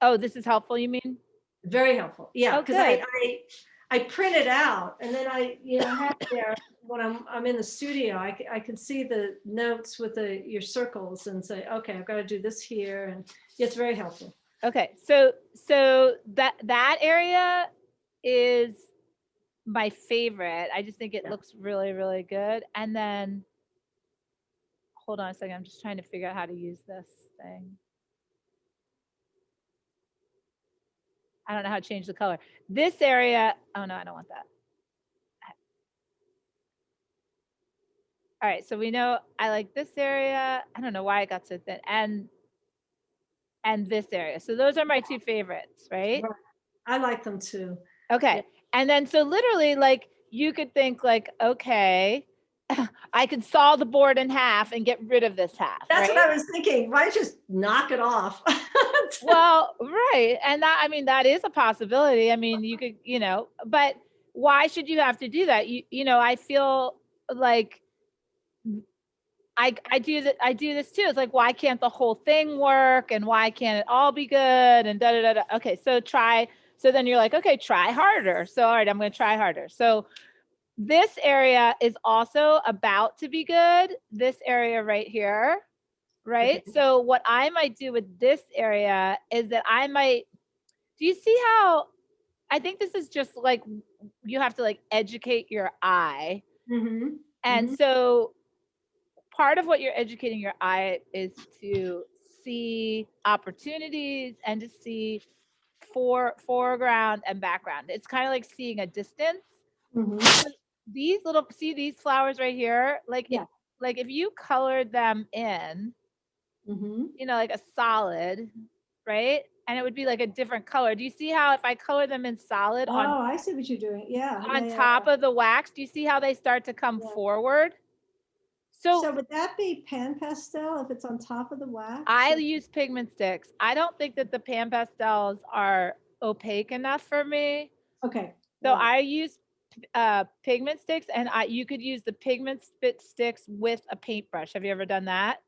Oh, this is helpful, you mean? Very helpful. Yeah, Oh, because good. I print it out and then I have it there when I'm in the studio. I can see the notes with your circles and say, okay, I've got to do this here, and it's very helpful. Okay, so that area is my favorite. I just think it Yeah. looks really, really good. And then hold on a second. I'm just trying to figure out how to use this thing. I don't know how to change the color. This area, oh no, I don't want that. All right, so we know I like this area. I don't know why it got so thin. And this area. So those are my two favorites, right? Right. I like them too. Yeah. Okay. And then so literally like you could think like, okay, I could saw the board in half and get rid of this half, That's what right? I was thinking. Why just knock it off? Well, right. And that, I mean, that is a possibility. I mean, you could, but why should you have to do that? I feel like I do this too. It's like, why can't the whole thing work? And why can't it all be good? And da da da da. Okay, so then you're like, okay, try harder. So all right, I'm gonna try harder. So this area is also about to be good. This area right here, Okay. right? So what I might do with this area is that do you see how I think this is just like you have to like educate your eye. Mm-hmm. And Mm-hmm. so part of what you're educating your eye is to see opportunities and to see foreground and background. It's kind of like seeing a distance. Mm-hmm. These little see these flowers right here, Yeah. like if you colored them in, Mm-hmm. like a solid, right? And it would be like a different color. Do you see how if I color them in solid Oh, I see what you're doing. Yeah, yeah, on yeah, top of the wax, do you see how they start to come yeah. forward? So So would that be pan pastel if it's on top of the wax? I use pigment sticks. I don't think that the pan pastels are opaque enough for me. Okay, So all right. I use pigment sticks, and you could use the pigment spit sticks with a paintbrush. Have you ever done that?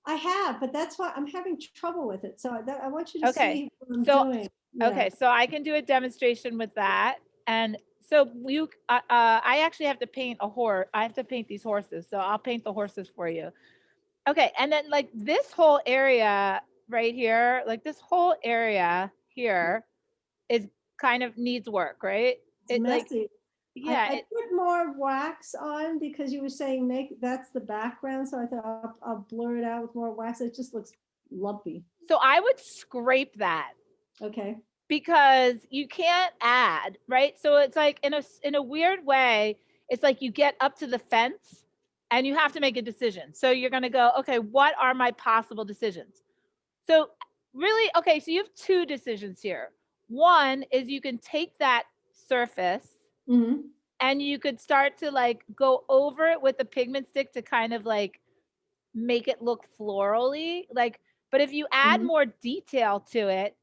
I have, but that's why I'm having trouble with it. So I want you to Okay. see what I'm So doing. Yeah. okay, so I can do a demonstration with that. And so I actually have to paint a horse. I have to paint these horses. So I'll paint the horses for you. Okay, and then like this whole area right here, like this whole area here is kind of needs work, right? It's It like messy. yeah, I put more wax on because you were saying make that's the background. So I thought I'll blur it out with more wax. It just looks lumpy. so I would scrape that Okay. because you can't add, right? So it's like in a weird way, it's like you get up to the fence and you have to make a decision. So you're going to go, okay, what are my possible decisions? So really, okay, so you have two decisions here. One is you can take that surface Mm-hmm. and you could start to like go over it with the pigment stick to kind of like make it look florally. Like, but if you add Mm-hmm. more detail to it,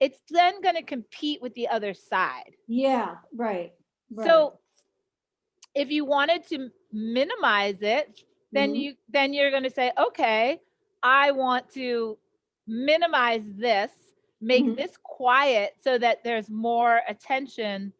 it's then going to compete with the other side. Yeah, right. Right. So if you wanted to minimize it, Mm-hmm. then you're going to say, okay, I want to minimize this, make Mm-hmm. this quiet so that there's more attention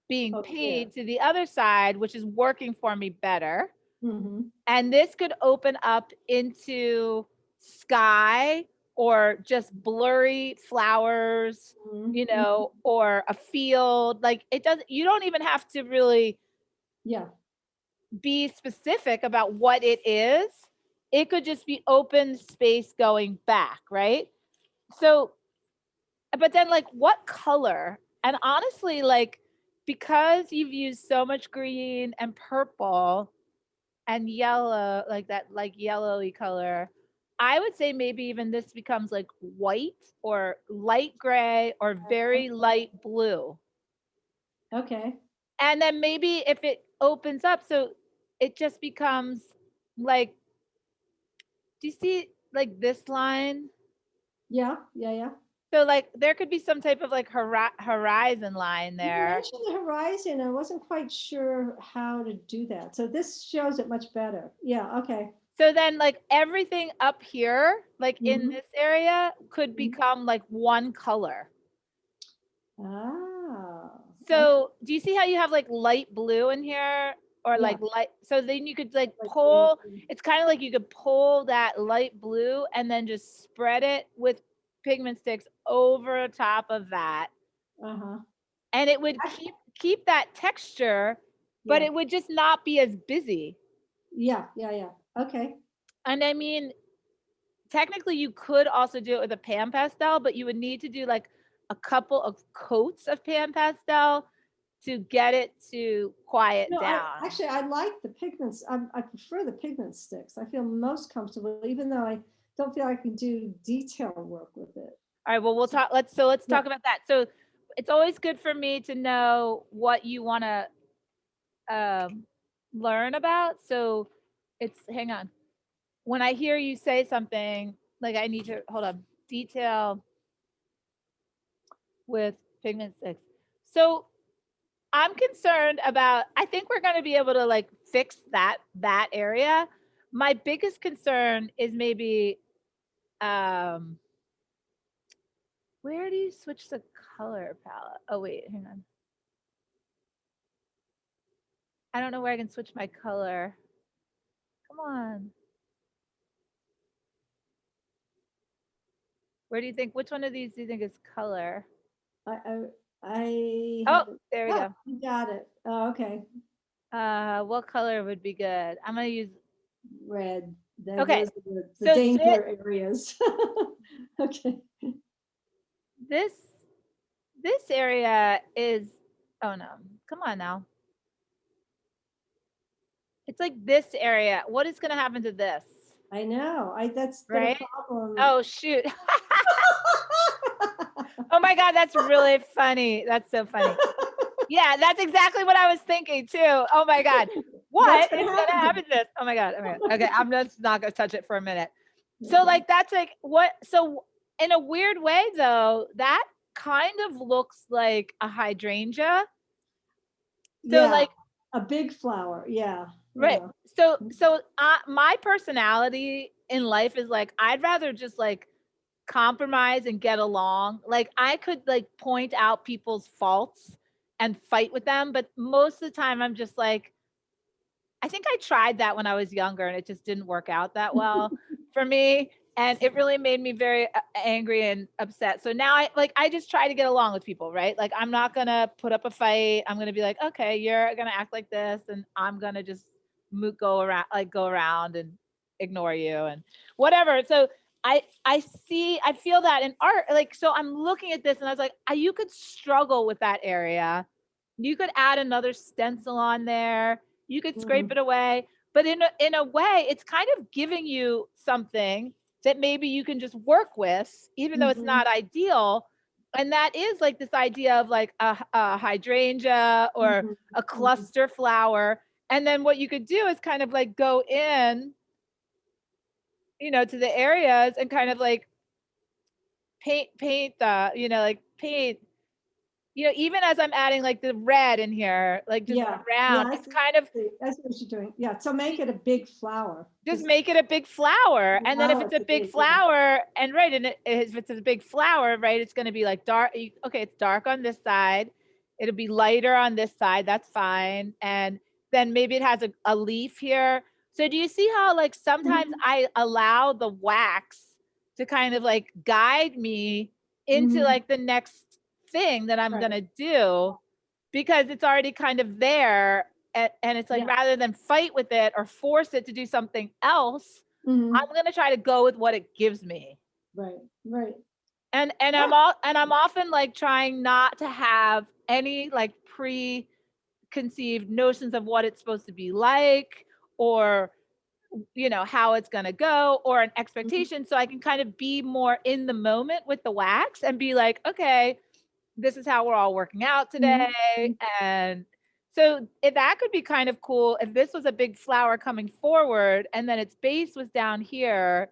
being Over there. paid to the other side, which is working for me better. Mm-hmm. And this could open up into sky or just blurry flowers, Mm-hmm. or a field. Like it doesn't, you don't even have to really Yeah. be specific about what it is. It could just be open space going back, right? So, but then like what color? And honestly, like because you've used so much green and purple and yellow, like that like yellowy color, I would say maybe even this becomes like white or light gray or very light blue. Okay. And then maybe if it opens up, so it just becomes like, do you see like this line? Yeah. Yeah. Yeah. So like there could be some type of like horizon line You there. mentioned the horizon. I wasn't quite sure how to do that. So this shows it much better. Yeah. Okay. So then like everything up here, like in Mhm. this area could Mhm. become like one color. Ah, okay. So do you see how you have like light blue in here or Yeah, like light? So then you could like like the, pull, it's kind of like you could pull that light blue and then just spread it with pigment sticks over top of that. uh-huh. And it would Ac- keep that texture, but Yeah, it would just not be as busy. yeah, yeah, yeah. Okay. And I mean, technically you could also do it with a pan pastel, but you would need to do like a couple of coats of pan pastel to get it to quiet No, I down. actually I like the pigments. I prefer the pigment sticks. I feel most comfortable, even though I don't feel I can do detail work with it. All right, well we'll So, talk let's yeah. talk about that. So it's always good for me to know what you want to um learn about. So it's hang on. When I hear you say something, like I need to hold on, detail with pigment sticks. So I'm concerned about, I think we're going to be able to like fix that area. My biggest concern is maybe um where do you switch the color palette? Oh wait, hang on. I don't know where I can switch my color. Come on. Where do you think, which one of these do you think is color? I I Oh, have it. there we Oh, go. you got it. Oh, okay. What color would be good? I'm going to use, Red. okay. Those are the So this, danger areas. Okay. this, this area is, oh no, come on now. It's like this area. What is going to happen to this? I know. I That's been a Right? problem. Oh, shoot. Oh my God, that's really funny. That's so funny. Yeah, that's exactly what I was thinking too. Oh my God. What's What going is to gonna happen to happen to this? Oh my God. Oh my God. Okay, I'm just not gonna touch it for a minute. So Okay. like that's like what, so in a weird way though, that kind of looks like a hydrangea. So Yeah, like, a big flower. Yeah, right. yeah. So my personality in life is like I'd rather just like compromise and get along. Like I could like point out people's faults and fight with them, but most of the time I'm just like, I think I tried that when I was younger and it just didn't work out that well for me. And it really made me very angry and upset. So now I just try to get along with people, right? Like I'm not gonna put up a fight. I'm gonna be like, okay, you're gonna act like this, and I'm gonna just go around and ignore you and whatever. So I feel that in art, like so I'm looking at this and I was like, you could struggle with that area. You could add another stencil on there, you could scrape Mhm, it away, but in a way it's kind of giving you something that maybe you can just work with even though it's mhm, not ideal. And that is like this idea of like a hydrangea or mhm, a mhm. cluster flower, and then what you could do is kind of like go in, to the areas and kind of like paint the, like paint, even as I'm adding like the red in here, like just Yeah, yeah, around, it's kind of I see what you're doing. Yeah, so make it a big flower just because make it a big flower. And then if now it's it's a a big big, yeah. flower, and right, and if it's a big flower, right, it's going to be like dark. Okay, it's dark on this side. It'll be lighter on this side. That's fine. And then maybe it has a leaf here. So do you see how like sometimes Mhm, I allow the wax to kind of like guide me into mhm. like the next thing that I'm going Right. to do because it's already kind of there, and it's like Yeah. rather than fight with it or force it to do something else, Mhm. I'm gonna try to go with what it gives me. Right. Right. And Yeah. I'm often like trying not to have any like preconceived notions of what it's supposed to be like, or how it's going to go, or an Mhm, expectation, so I can kind of be more in the moment with the wax and be like, okay, this is how we're all working out today. mhm, And so if that could be kind of cool, if this was a big flower coming forward and then its base was down here,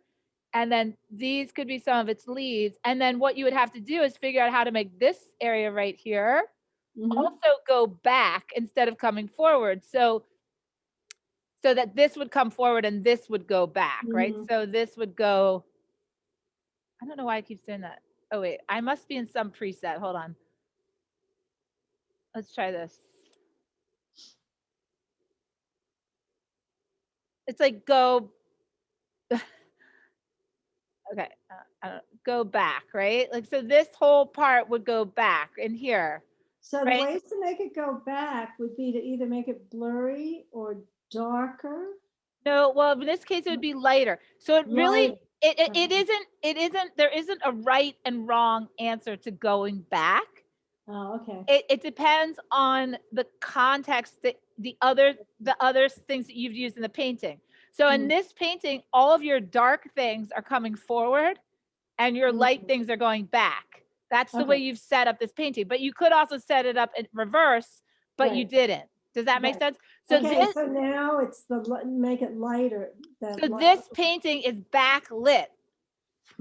and then these could be some of its leaves. And then what you would have to do is figure out how to make this area right here mhm, also go back instead of coming forward. So so that this would come forward and this would go back, right? Mhm. So this would go, I don't know why I keep saying that. Oh wait, I must be in some preset. Hold on. Let's try this. It's like go, okay, I don't, go back, right? Like, so this whole part would go back in here, So the right? ways to make it go back would be to either make it blurry or darker. No, well, in this case, it would be lighter. So it really, Light. there isn't a right and wrong answer to going back. Oh, okay. It depends on the context, the other things that you've used in the painting. So in Mhm. this painting, all of your dark things are coming forward and your light Mhm. things are going back. That's the way Okay. you've set up this painting. But you could also set it up in reverse, but you Right. didn't. Does that make Right. sense? So Okay. this So now it's make it lighter. so this painting is backlit.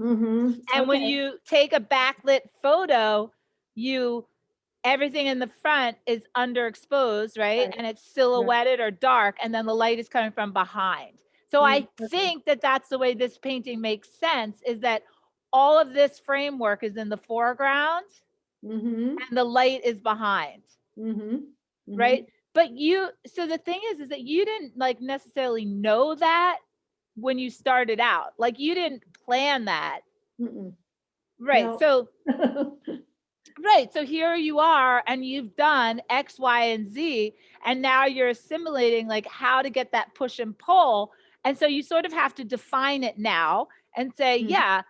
Mm-hmm. And when Okay. you take a backlit photo, you everything in the front is underexposed, right? Right. And it's Right. silhouetted or dark, and then the light is coming from behind. So I Okay. think that that's the way this painting makes sense, is that all of this framework is in the foreground Mm-hmm. and the light is behind, Mm-hmm. Mm-hmm. right? But so the thing is that you didn't like necessarily know that when you started out. Like you didn't plan that. Mm-mm. Right. No. So right. So here you are, and you've done X, Y, and Z, and now you're assimilating like how to get that push and pull. And so you sort of have to define it now and say, yeah,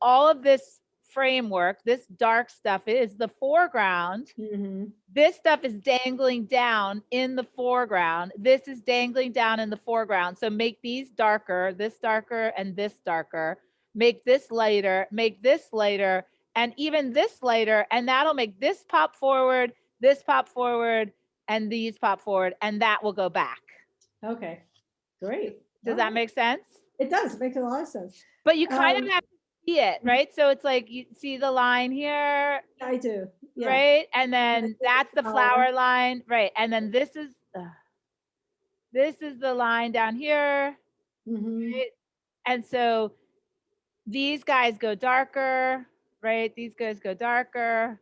all of this framework, this dark stuff is the foreground. Mm-hmm. This stuff is dangling down in the foreground. This is dangling down in the foreground. So make these darker, this darker, and this darker. Make this lighter, make this lighter, and even this lighter. And that'll make this pop forward, and these pop forward, and that will go back. Okay. Great. Does All that right. make sense? It does. It makes a lot of sense. But you kind of Um, have to see it, right? So it's like you see the line here, I do. Yeah. right? And And I then see that's the flower. flower line, right? And then this is the line down here, Mm-hmm. right? And so these guys go darker, right? These guys go darker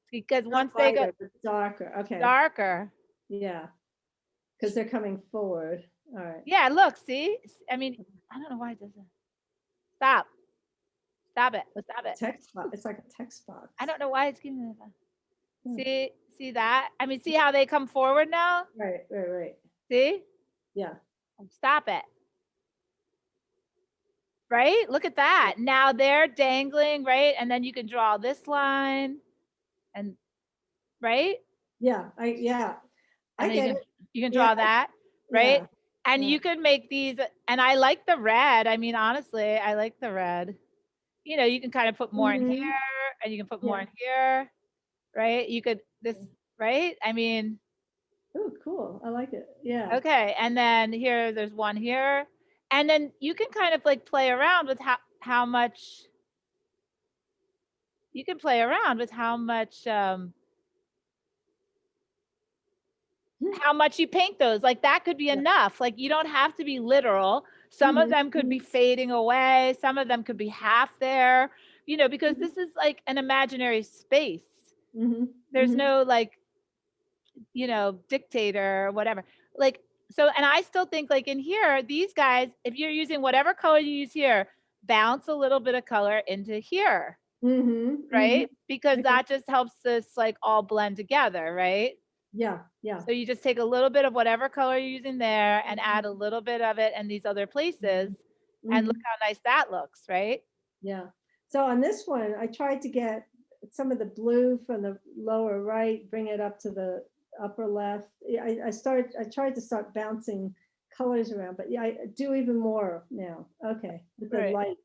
because Not once they go lighter, but darker. Okay. darker, Yeah. Because they're coming forward. All right. yeah, look, see? I mean, I don't know why it doesn't. Stop. Stop it. Stop it. Text box. It's like a text box. I don't know why it's giving me that. Hmm. See that? I mean, see how they come forward now? Right. Right. Right. See? Yeah. Stop it. Right? Look at that. Now they're dangling, right? And then you can draw this line and right? Yeah. Yeah. And I then get it. you can Yeah. draw that, right? Yeah. And Yeah. you can make these, and I like the red. I mean, honestly, I like the red. You know, you can kind of put more in here Mm-hmm. and you can put more Yeah. in here, right? You could this, right? I mean, Oh, cool. I like it. Yeah. okay. And then here, there's one here. And then you can kind of like play around with how much you can play around with how much you paint those. Like that could be Yeah. enough. Like you don't have to be literal. Some of Mm-hmm. them could be fading away. Some of them could be half there, you know, because Mm-hmm. this is like an imaginary space. Mm-hmm. There's Mm-hmm. no like, you know, dictator or whatever. Like, so, and I still think like in here, these guys, if you're using whatever color you use here, bounce a little bit of color into here, Mm-hmm. Mm-hmm. right? Because Okay. that just helps this like all blend together, right? Yeah. Yeah. So you just take a little bit of whatever color you're using there and add a little bit of it in these other places and look Mm-hmm. how nice that looks, right? Yeah. So on this one, I tried to get some of the blue from the lower right, bring it up to the upper left. I tried to start bouncing colors around, but yeah, I do even more now. Okay, with the Right. light.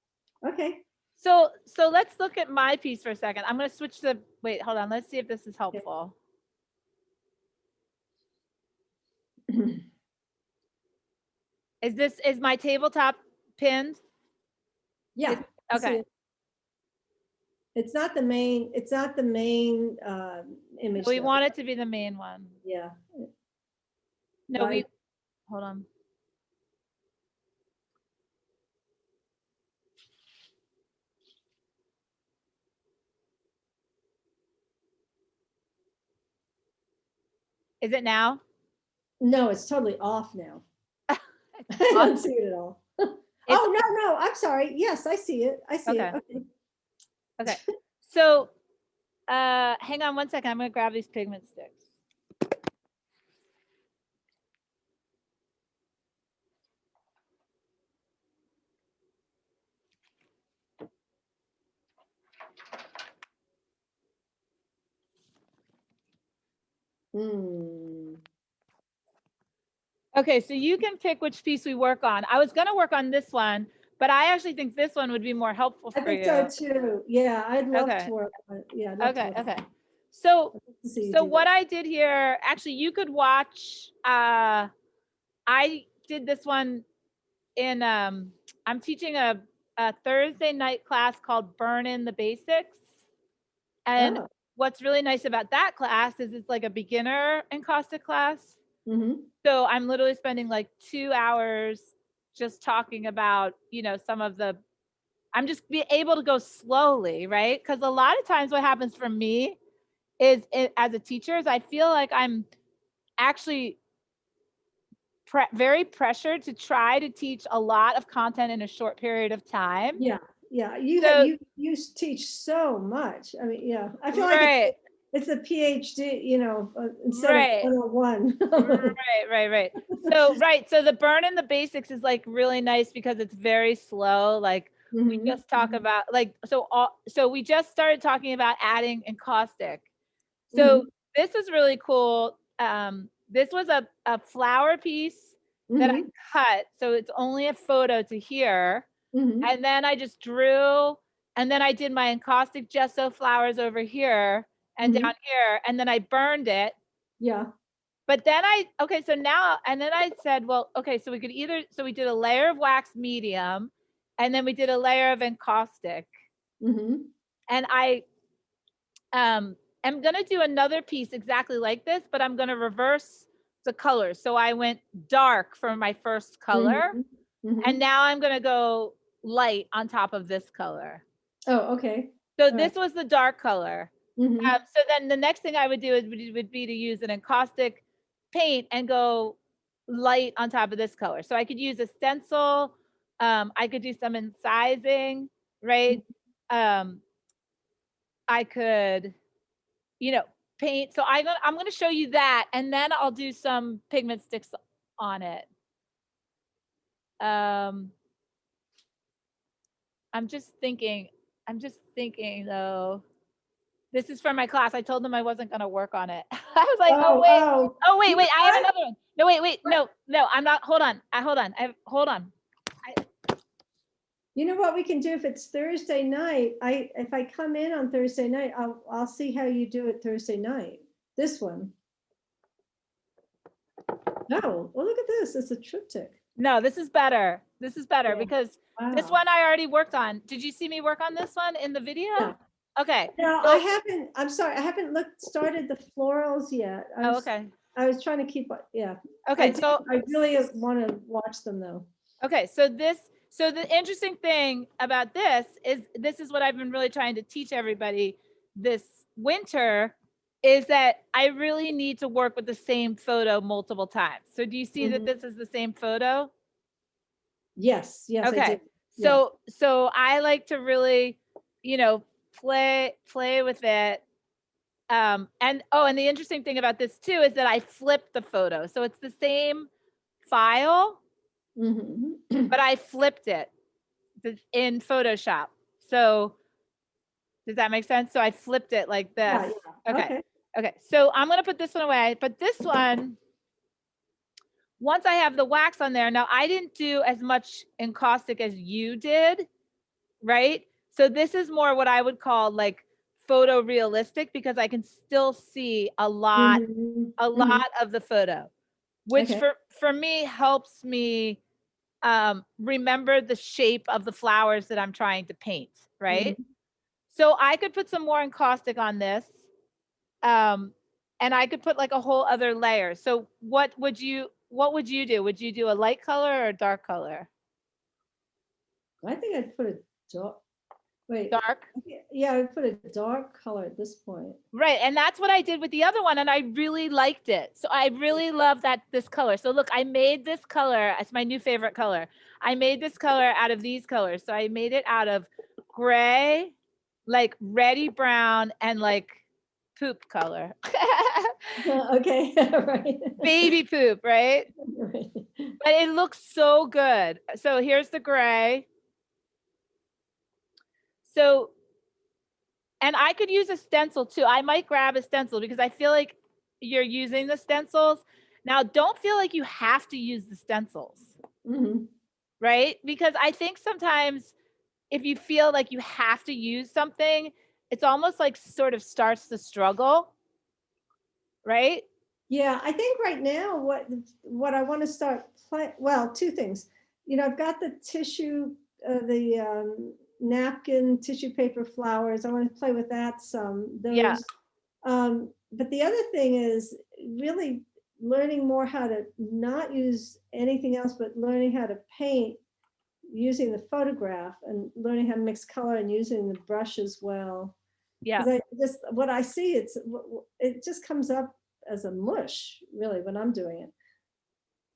Okay. So let's look at my piece for a second. I'm going to switch the, wait, hold on. Let's see if this is helpful. Is my tabletop pinned? Yeah. I see Okay. it. It's not the main, image. We though. want it to be the main one. Yeah. No, Right. hold on. Is it now? No, it's totally off now. I Off? don't see it at all. It's Oh, no, I'm sorry. Yes, I see it. I see it. okay. Okay. Okay. So hang on one second. I'm gonna grab these pigment sticks. Hmm. Okay, so you can pick which piece we work on. I was gonna work on this one, but I actually think this one would be more helpful I for think so you. too. Yeah, I'd love Okay. to work on it. Yeah, I'd love to Okay. work on Okay. it. So I'd love to see you so do what that. I did here, actually you could watch I did this one in I'm teaching a Thursday night class called Burn in the Basics. And Oh. what's really nice about that class is it's like a beginner encaustic class. Mm-hmm. So I'm literally spending like 2 hours just talking about, some of the I'm just be able to go slowly, right? Because a lot of times what happens for me is as a teacher is I feel like I'm actually very pressured to try to teach a lot of content in a short period of time. Yeah, yeah. You had So you teach so much. I mean, yeah. I feel like right, it's a PhD, instead of right. 101. Right. So the burn in the basics is like really nice because it's very slow. Like we Mhm, just talk mhm, about so we just started talking about adding encaustic. So mhm, this was really cool. This was a flower piece that I mhm, cut. So it's only a photo to here. mhm, And then I just drew, and then I did my encaustic gesso flowers over here and down mhm. here, and then I burned it. Yeah. But then and then I said, well, okay, so we did a layer of wax medium, and then we did a layer of encaustic. Mhm. And I am gonna do another piece exactly like this, but I'm gonna reverse the colors. So I went dark for my first color, Mhm. and Mhm. now I'm gonna go light on top of this color. Oh, okay. So All right. this was the dark color. Mhm. So then the next thing I would do would be to use an encaustic paint and go light on top of this color. So I could use a stencil. I could do some incising, right? Um, I could, you know, paint. So I'm gonna show you that, and then I'll do some pigment sticks on it. Um, I'm just thinking. I'm just thinking though. This is for my class. I told them I wasn't gonna work on it. I was like, Oh, oh. oh You wait, know I have what? another one. No, wait, no, I'm not. Hold on. Hold on. Hold on. You know what we can do if it's Thursday night? If I come in on Thursday night, I'll see how you do it Thursday night. This one. No. Well, look at this. It's a triptych. No, this is better. This is better Yeah. because this Wow. one I already worked on. Did you see me work on this one in the video? No. Okay. No, I So, haven't. I'm sorry. I haven't started the florals yet. oh, okay. I was trying to keep. Yeah. I Okay. do. So, I really want to watch them though. okay. So the interesting thing about this is what I've been really trying to teach everybody this winter is that I really need to work with the same photo multiple times. So do you see that Mhm. this is the same photo? Yes. Yes, I do. Okay. Yeah. So I like to really, play with it. And the interesting thing about this too is that I flipped the photo. So it's the same file, Mhm. but I flipped it in Photoshop. So does that make sense? So I flipped it like this. Yeah. Yeah. Okay. Okay. Okay. So I'm going to put this one away, but this one, once I have the wax on there, now I didn't do as much encaustic as you did, right? So this is more what I would call like photorealistic because I can still see a lot Mhm. a Mhm. lot of the photo, which Okay. for me helps me remember the shape of the flowers that I'm trying to paint, right? Mhm. So I could put some more encaustic on this, and I could put like a whole other layer. So what would you what would you do? Would you do a light color or a dark color? I think I'd put a dark, wait, Dark. yeah, I'd put a dark color at this point. Right. And that's what I did with the other one. And I really liked it. So I really love that this color. So look, I made this color. It's my new favorite color. I made this color out of these colors. So I made it out of gray, like reddy brown, and like poop color. Okay, right. Baby poop, right? Right. But it looks so good. So here's the gray. So, and I could use a stencil too. I might grab a stencil because I feel like you're using the stencils. Now, don't feel like you have to use the stencils, right? Because I think sometimes if you feel like you have to use something, it's almost like sort of starts the struggle, right? Yeah, I think right now what I want to start play, well, two things. I've got the tissue, the napkin, tissue paper flowers. I want to play with that some. Yeah. Those. But the other thing is really learning more how to not use anything else, but learning how to paint using the photograph and learning how to mix color and using the brush as well. Yeah. Because I just what I see, it just comes up as a mush, really, when I'm doing it.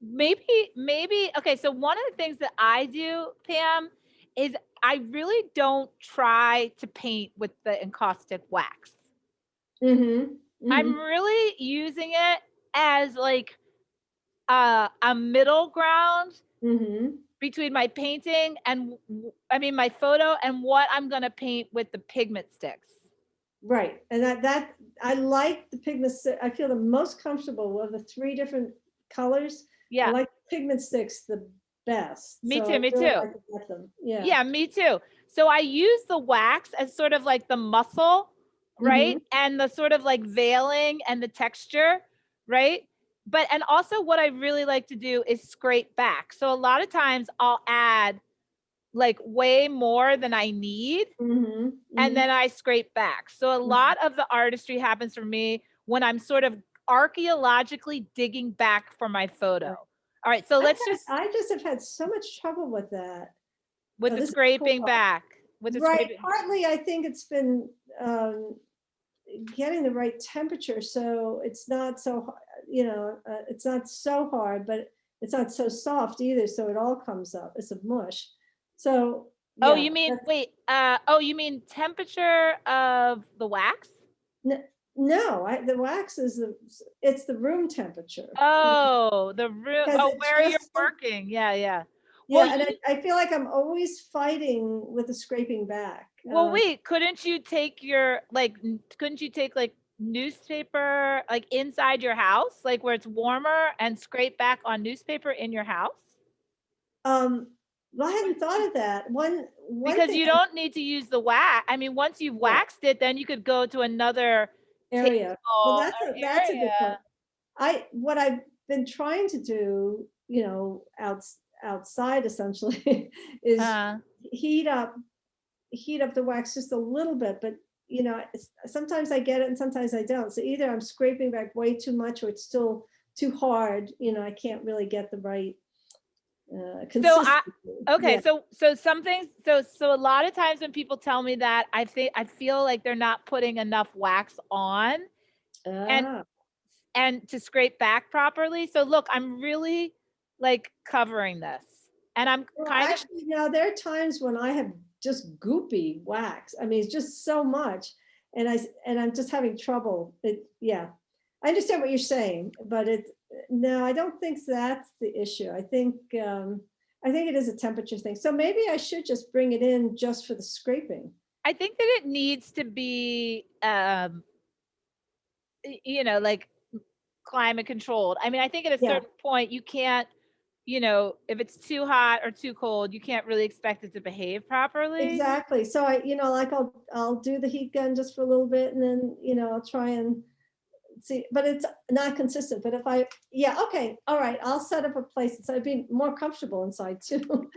Maybe, okay. So one of the things that I do, Pam, is I really don't try to paint with the encaustic wax. I'm really using it as like a middle ground between my painting and my photo and what I'm going to paint with the pigment sticks. Right. And that I like the pigment stick. I feel the most comfortable with the three different colors. Yeah. I like pigment sticks the best. Me so too. Me too. I could get them. Yeah. Yeah, me too. So I use the wax as sort of like the muscle, right? And the sort of like veiling and the texture, right? But, and also what I really like to do is scrape back. So a lot of times I'll add like way more than I need. And then I scrape back. So a lot of the artistry happens for me when I'm sort of archaeologically digging back for my photo. All right, so I just have had so much trouble with that. With the scraping back. With the right. Partly, I think it's been getting the right temperature, so it's not so it's not so hard, but it's not so soft either. So it all comes up. It's a mush. So. Yeah, oh, you mean wait? Oh, you mean temperature of the wax? No, the wax is it's the room temperature. Oh, the room. Oh, where you're working. Yeah, yeah. Well, yeah, and I feel like I'm always fighting with the scraping back. Well, wait, couldn't you take like newspaper like inside your house, like where it's warmer, and scrape back on newspaper in your house? Well, I hadn't thought of that. One because you don't need to use the wax. I mean, once you've waxed it, then you could go to another area. Well, that's a good point. What I've been trying to do, outside essentially, is heat up the wax just a little bit, but sometimes I get it and sometimes I don't. So either I'm scraping back way too much or it's still too hard. I can't really get the right so some things, so a lot of times when people tell me that, I feel like they're not putting enough wax on and to scrape back properly. So look, I'm really like covering this, and I'm there are times when I have just goopy wax. I mean, it's just so much, and I'm just having trouble. I understand what you're saying, but no, I don't think that's the issue. I think it is a temperature thing. So maybe I should just bring it in just for the scraping. I think that it needs to be, like climate controlled. I mean, I think at a certain point you can't, if it's too hot or too cold, you can't really expect it to behave properly. Exactly. So I'll do the heat gun just for a little bit, and then, I'll try and see, but it's not consistent. But if okay, all right, I'll set up a place so I'd be more comfortable inside too.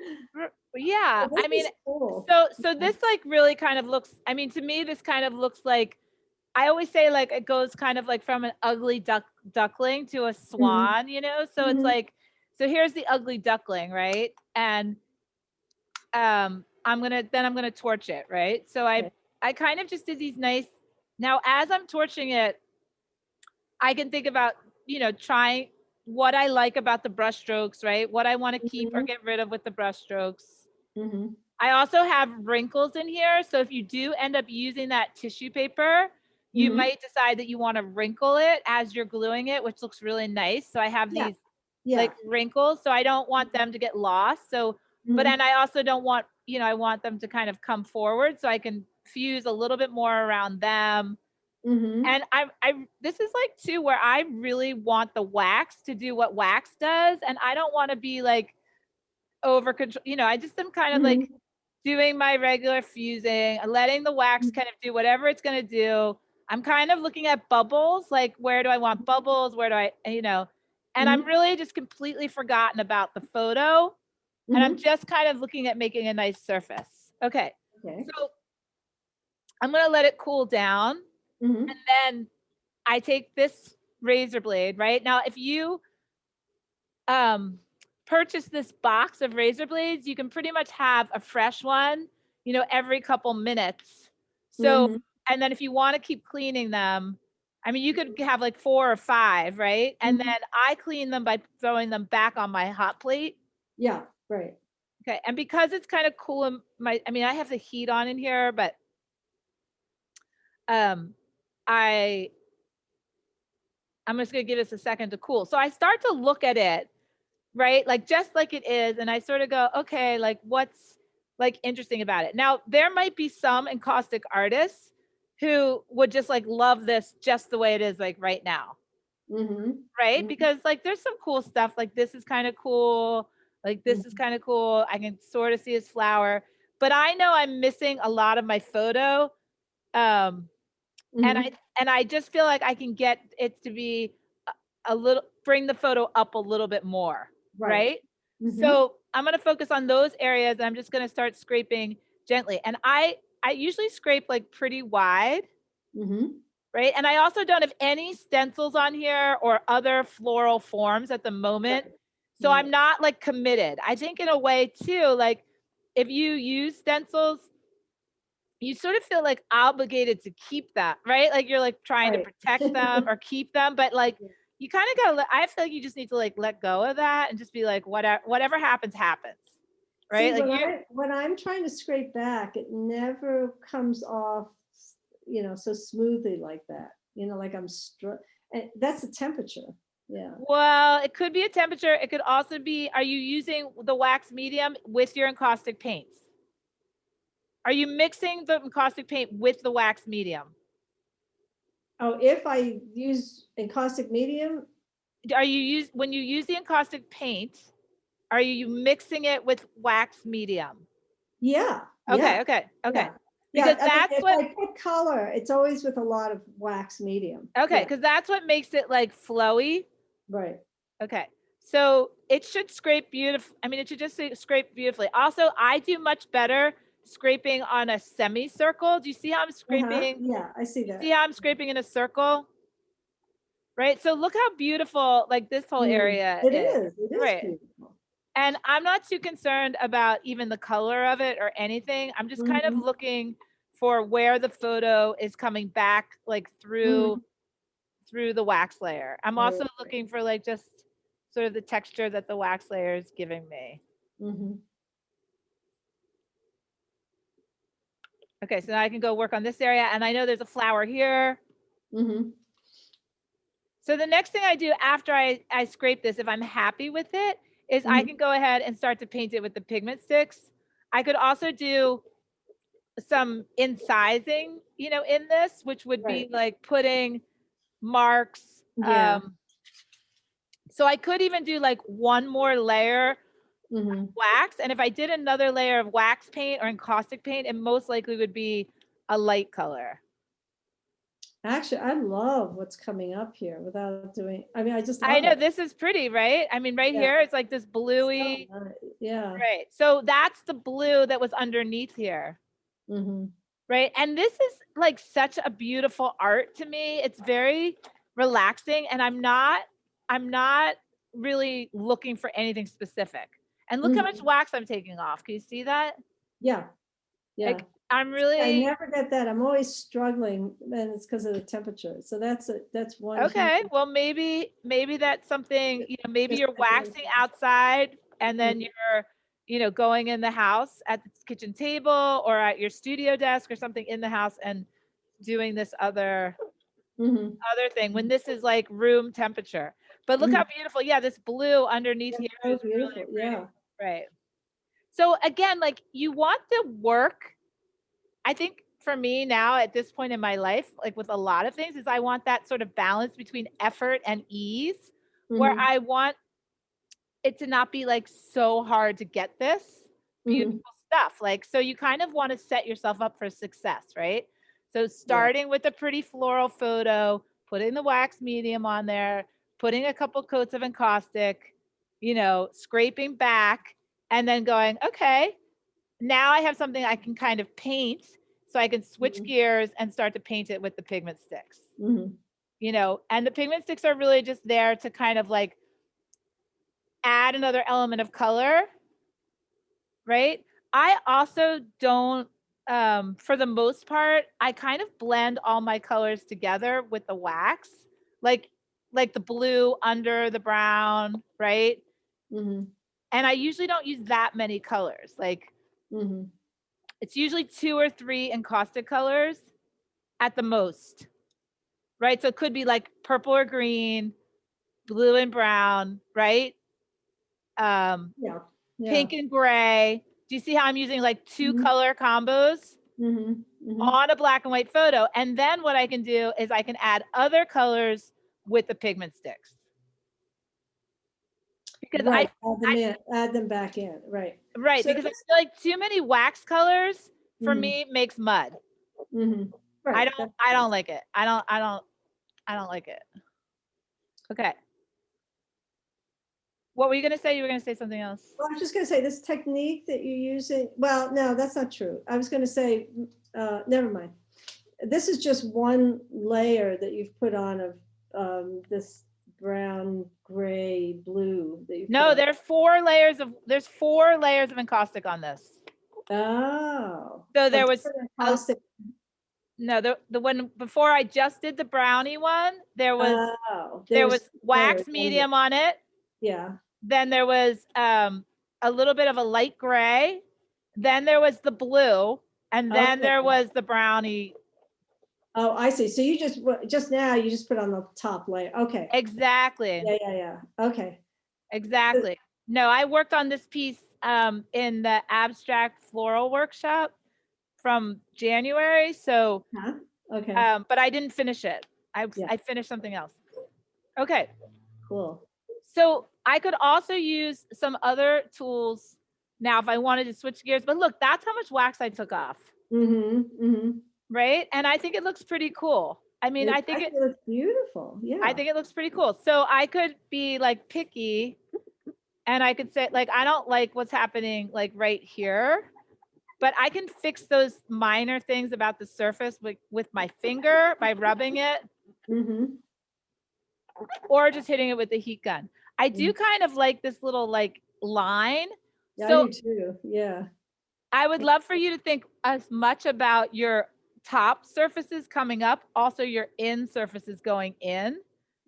Yeah, I mean, cool. So this like really kind of looks, I mean, to me, this kind of looks like I always say like it goes kind of like from an ugly duckling to a swan, you know? So it's like, so here's the ugly duckling, right? And I'm gonna torch it, right? So I kind of just did these nice, now as I'm torching it, I can think about, you know, trying what I like about the brush strokes, right? What I want to keep or get rid of with the brush strokes. I also have wrinkles in here. So if you do end up using that tissue paper, you might decide that you want to wrinkle it as you're gluing it, which looks really nice. So I have these like wrinkles. So I don't want them to get lost. So, but and I also don't want, you know, I want them to kind of come forward so I can fuse a little bit more around them. And this is like too where I really want the wax to do what wax does. And I don't want to be like over control, you know, I just am kind of like doing my regular fusing, letting the wax kind of do whatever it's going to do. I'm kind of looking at bubbles, like where do I want bubbles? Where do I, you know, and I'm really just completely forgotten about the photo. And I'm just kind of looking at making a nice surface. Okay. So I'm going to let it cool down. And then I take this razor blade, right? Now, if you purchase this box of razor blades, you can pretty much have a fresh one, you know, every couple minutes. So, and then if you want to keep cleaning them, I mean, you could have like 4 or 5, right? And then I clean them by throwing them back on my hot plate. Yeah, right. Okay. And because it's kind of cool in my, I mean, I have the heat on in here, but I'm just going to give this a second to cool. So I start to look at it, right? Like just like it is. And I sort of go, okay, like what's like interesting about it? Now, there might be some encaustic artists who would just like love this just the way it is like right now. Right? Because like there's some cool stuff. Like this is kind of cool. Like this is kind of cool. I can sort of see his flower, but I know I'm missing a lot of my photo. And I just feel like I can get it to be a little, bring the photo up a little bit more, right? So I'm going to focus on those areas. I'm just going to start scraping gently. And I usually scrape like pretty wide, right? And I also don't have any stencils on here or other floral forms at the moment. So I'm not like committed. I think in a way too, like if you use stencils, you sort of feel like obligated to keep that, right? Like you're like trying to protect them or keep them, but like you kind of gotta, I feel like you just need to like let go of that and just be like, whatever happens, happens. Right? See, Like when I'm trying to scrape back, it never comes off, you know, so smoothly like that. You know, like and that's the temperature. Yeah. Well, it could be a temperature. It could also be, are you using the wax medium with your encaustic paints? Are you mixing the encaustic paint with the wax medium? Oh, if I use encaustic medium, Are you when you use the encaustic paint, are you mixing it with wax medium? yeah. Okay, okay, okay. Yeah, Because that's if what I put color, it's always with a lot of wax medium. okay, because that's what makes it like flowy. Right. Okay. So it should scrape beautiful. I mean, it should just scrape beautifully. Also, I do much better scraping on a semicircle. Do you see how I'm scraping? Yeah, I see that. See how I'm scraping in a circle? Right. So look how beautiful like this whole area It is. is. It is Right. beautiful. And I'm not too concerned about even the color of it or anything. I'm just kind of looking for where the photo is coming back like through the wax layer. I'm also looking for like just sort of the texture that the wax layer is giving me. Okay, so now I can go work on this area, and I know there's a flower here. So the next thing I do after I scrape this, if I'm happy with it, is I can go ahead and start to paint it with the pigment sticks. I could also do some incising, you know, in this, which would be like putting marks. So I could even do like one more layer of wax. And if I did another layer of wax paint or encaustic paint, it most likely would be a light color. Actually, I love what's coming up here without doing, I mean, I just love I know it. this is pretty, right? I mean, right here, it's like this bluey. Yeah. Right. So that's the blue that was underneath here. right? And this is like such a beautiful art to me. It's very relaxing, and I'm not really looking for anything specific. And look how much wax I'm taking off. Can you see that? Yeah, yeah. Like I'm I really never get that. I'm always struggling, and it's because of the temperature. So that's one huge. okay. Well, maybe that's something, maybe Just you're waxing outside and then Mhm. you're, going in the house at the kitchen table or at your studio desk or something in the house and doing this Mhm. other thing when this is like room temperature. But look Mhm. how beautiful. Yeah, this blue underneath That's here so is really beautiful. Yeah. pretty. Right. So again, like you want the work. I think for me now at this point in my life, like with a lot of things, is I want that sort of balance between effort and ease, where Mhm. I want it to not be like so hard to get this beautiful Mhm. stuff. Like, so you kind of want to set yourself up for success, right? So Yeah. starting with a pretty floral photo, putting the wax medium on there, putting a couple coats of encaustic, scraping back, and then going, okay, now I have something I can kind of paint. So I can switch Mhm. gears and start to paint it with the pigment sticks, Mhm. and the pigment sticks are really just there to kind of like add another element of color, right? I also don't, for the most part, I kind of blend all my colors together with the wax, like like the blue under the brown, right? Mhm. And I usually don't use that many colors. Like Mhm. it's usually 2 or 3 encaustic colors at the most, right? So it could be like purple or green, blue and brown, right? Um, Yeah. Yeah. Pink and gray. Do you see how I'm using like 2 Mhm. color combos Mhm. Mhm. on a black and white photo? And then what I can do is I can add other colors with the pigment sticks. Because Right. Add them in. Add them back in. Right. right, So because I this. feel like too many wax colors for Mhm. me makes mud. Mhm. I Right. don't I don't like it. I don't like it. Okay. What were you gonna say? You were gonna say something else. Well, I was just going to say this technique that you're using. Well, no, that's not true. I was going to say, never mind. This is just one layer that you've put on of this brown, gray, blue that you've put No, on. there's 4 layers of encaustic on this. Oh, So of there was different a caustic. no, the one before I just did the brownie one, there was Oh, there there's was layers wax under. medium on it. Yeah. Then there was a little bit of a light gray. Then there was the blue, and then Okay. there was the brownie. Oh, I see. So you just now you just put on the top layer. Okay. Exactly. Yeah, yeah, yeah. Okay. Exactly. No, I worked on this piece in the abstract floral workshop from January. So, Huh? Okay. but I didn't finish it. Yeah. I finished something else. Okay. Cool. So I could also use some other tools now if I wanted to switch gears. But look, that's how much wax I took off, Mm-hmm. Mm-hmm. right? And I think it looks pretty cool. I mean, It actually looks beautiful. I Yeah. think it looks pretty cool. So I could be like picky and I could say like I don't like what's happening like right here, but I can fix those minor things about the surface with my finger by rubbing it Mm-hmm. or just hitting it with the heat gun. I do Mm. kind of like this little like line. Yeah, I So do too. Yeah. I would love for you to think as much about your top surfaces coming up, also your in surfaces going in.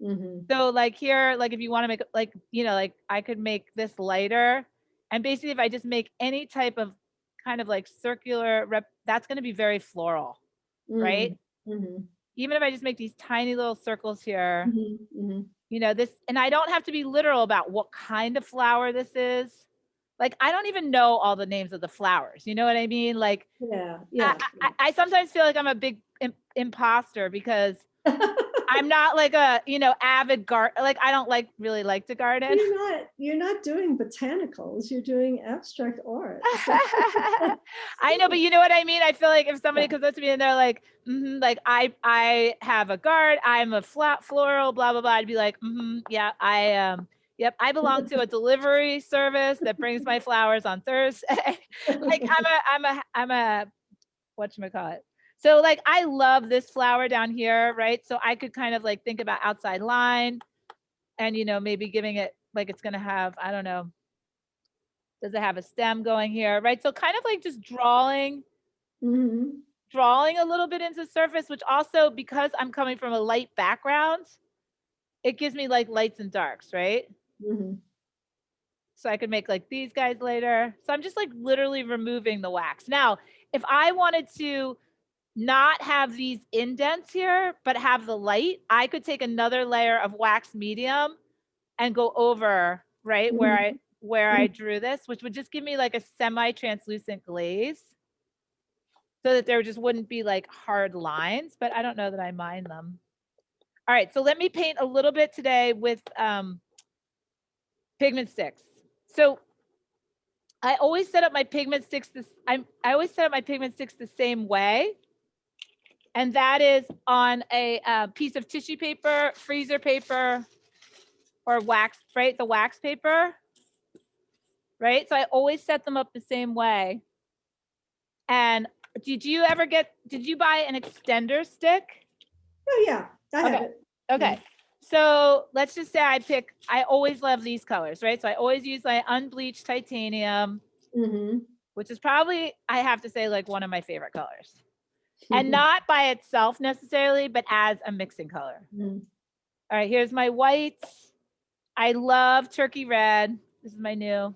Mm-hmm. So like here, like if you want to make like, like I could make this lighter. And basically if I just make any type of kind of like circular that's going to be very floral, right? Mm-hmm. Even if I just make these tiny little circles here, Mm-hmm. Mm-hmm. this, and I don't have to be literal about what kind of flower this is. Like, I don't even know all the names of the flowers. You know what I mean? Like, Yeah. I, Yeah. I sometimes feel like I'm a big imposter because I'm not like a, avid like I don't really like to garden. You're not doing botanicals. You're doing abstract art. So I know, but you know what I mean? I feel like if somebody yeah. comes up to me and they're like, like I have a garden, I'm a floral, blah blah blah. I'd be like, yeah, yep, I belong to a delivery service that brings my flowers on Thursday. Like I'm a whatchamacallit. So like, I love this flower down here, right? So I could kind of like think about outside line and, you know, maybe giving it like it's going to have, I don't know, does it have a stem going here, right? So kind of like just drawing a little bit into the surface, which also, because I'm coming from a light background, it gives me like lights and darks, right? So I could make like these guys later. So I'm just like literally removing the wax. Now, if I wanted to not have these indents here, but have the light, I could take another layer of wax medium and go over, right, where I drew this, which would just give me like a semi-translucent glaze so that there just wouldn't be like hard lines, but I don't know that I mind them. All right, so let me paint a little bit today with pigment sticks. So I always set up my pigment sticks I always set up my pigment sticks the same way. And that is on a piece of tissue paper, freezer paper, or wax, right? The wax paper, right? So I always set them up the same way. And did you buy an extender stick? Oh yeah, I have it. Okay. So let's just say I always love these colors, right? So I always use my unbleached titanium, which is probably, I have to say, like one of my favorite colors. And not by itself necessarily, but as a mixing color. All right, here's my white. I love turkey red. This is my new.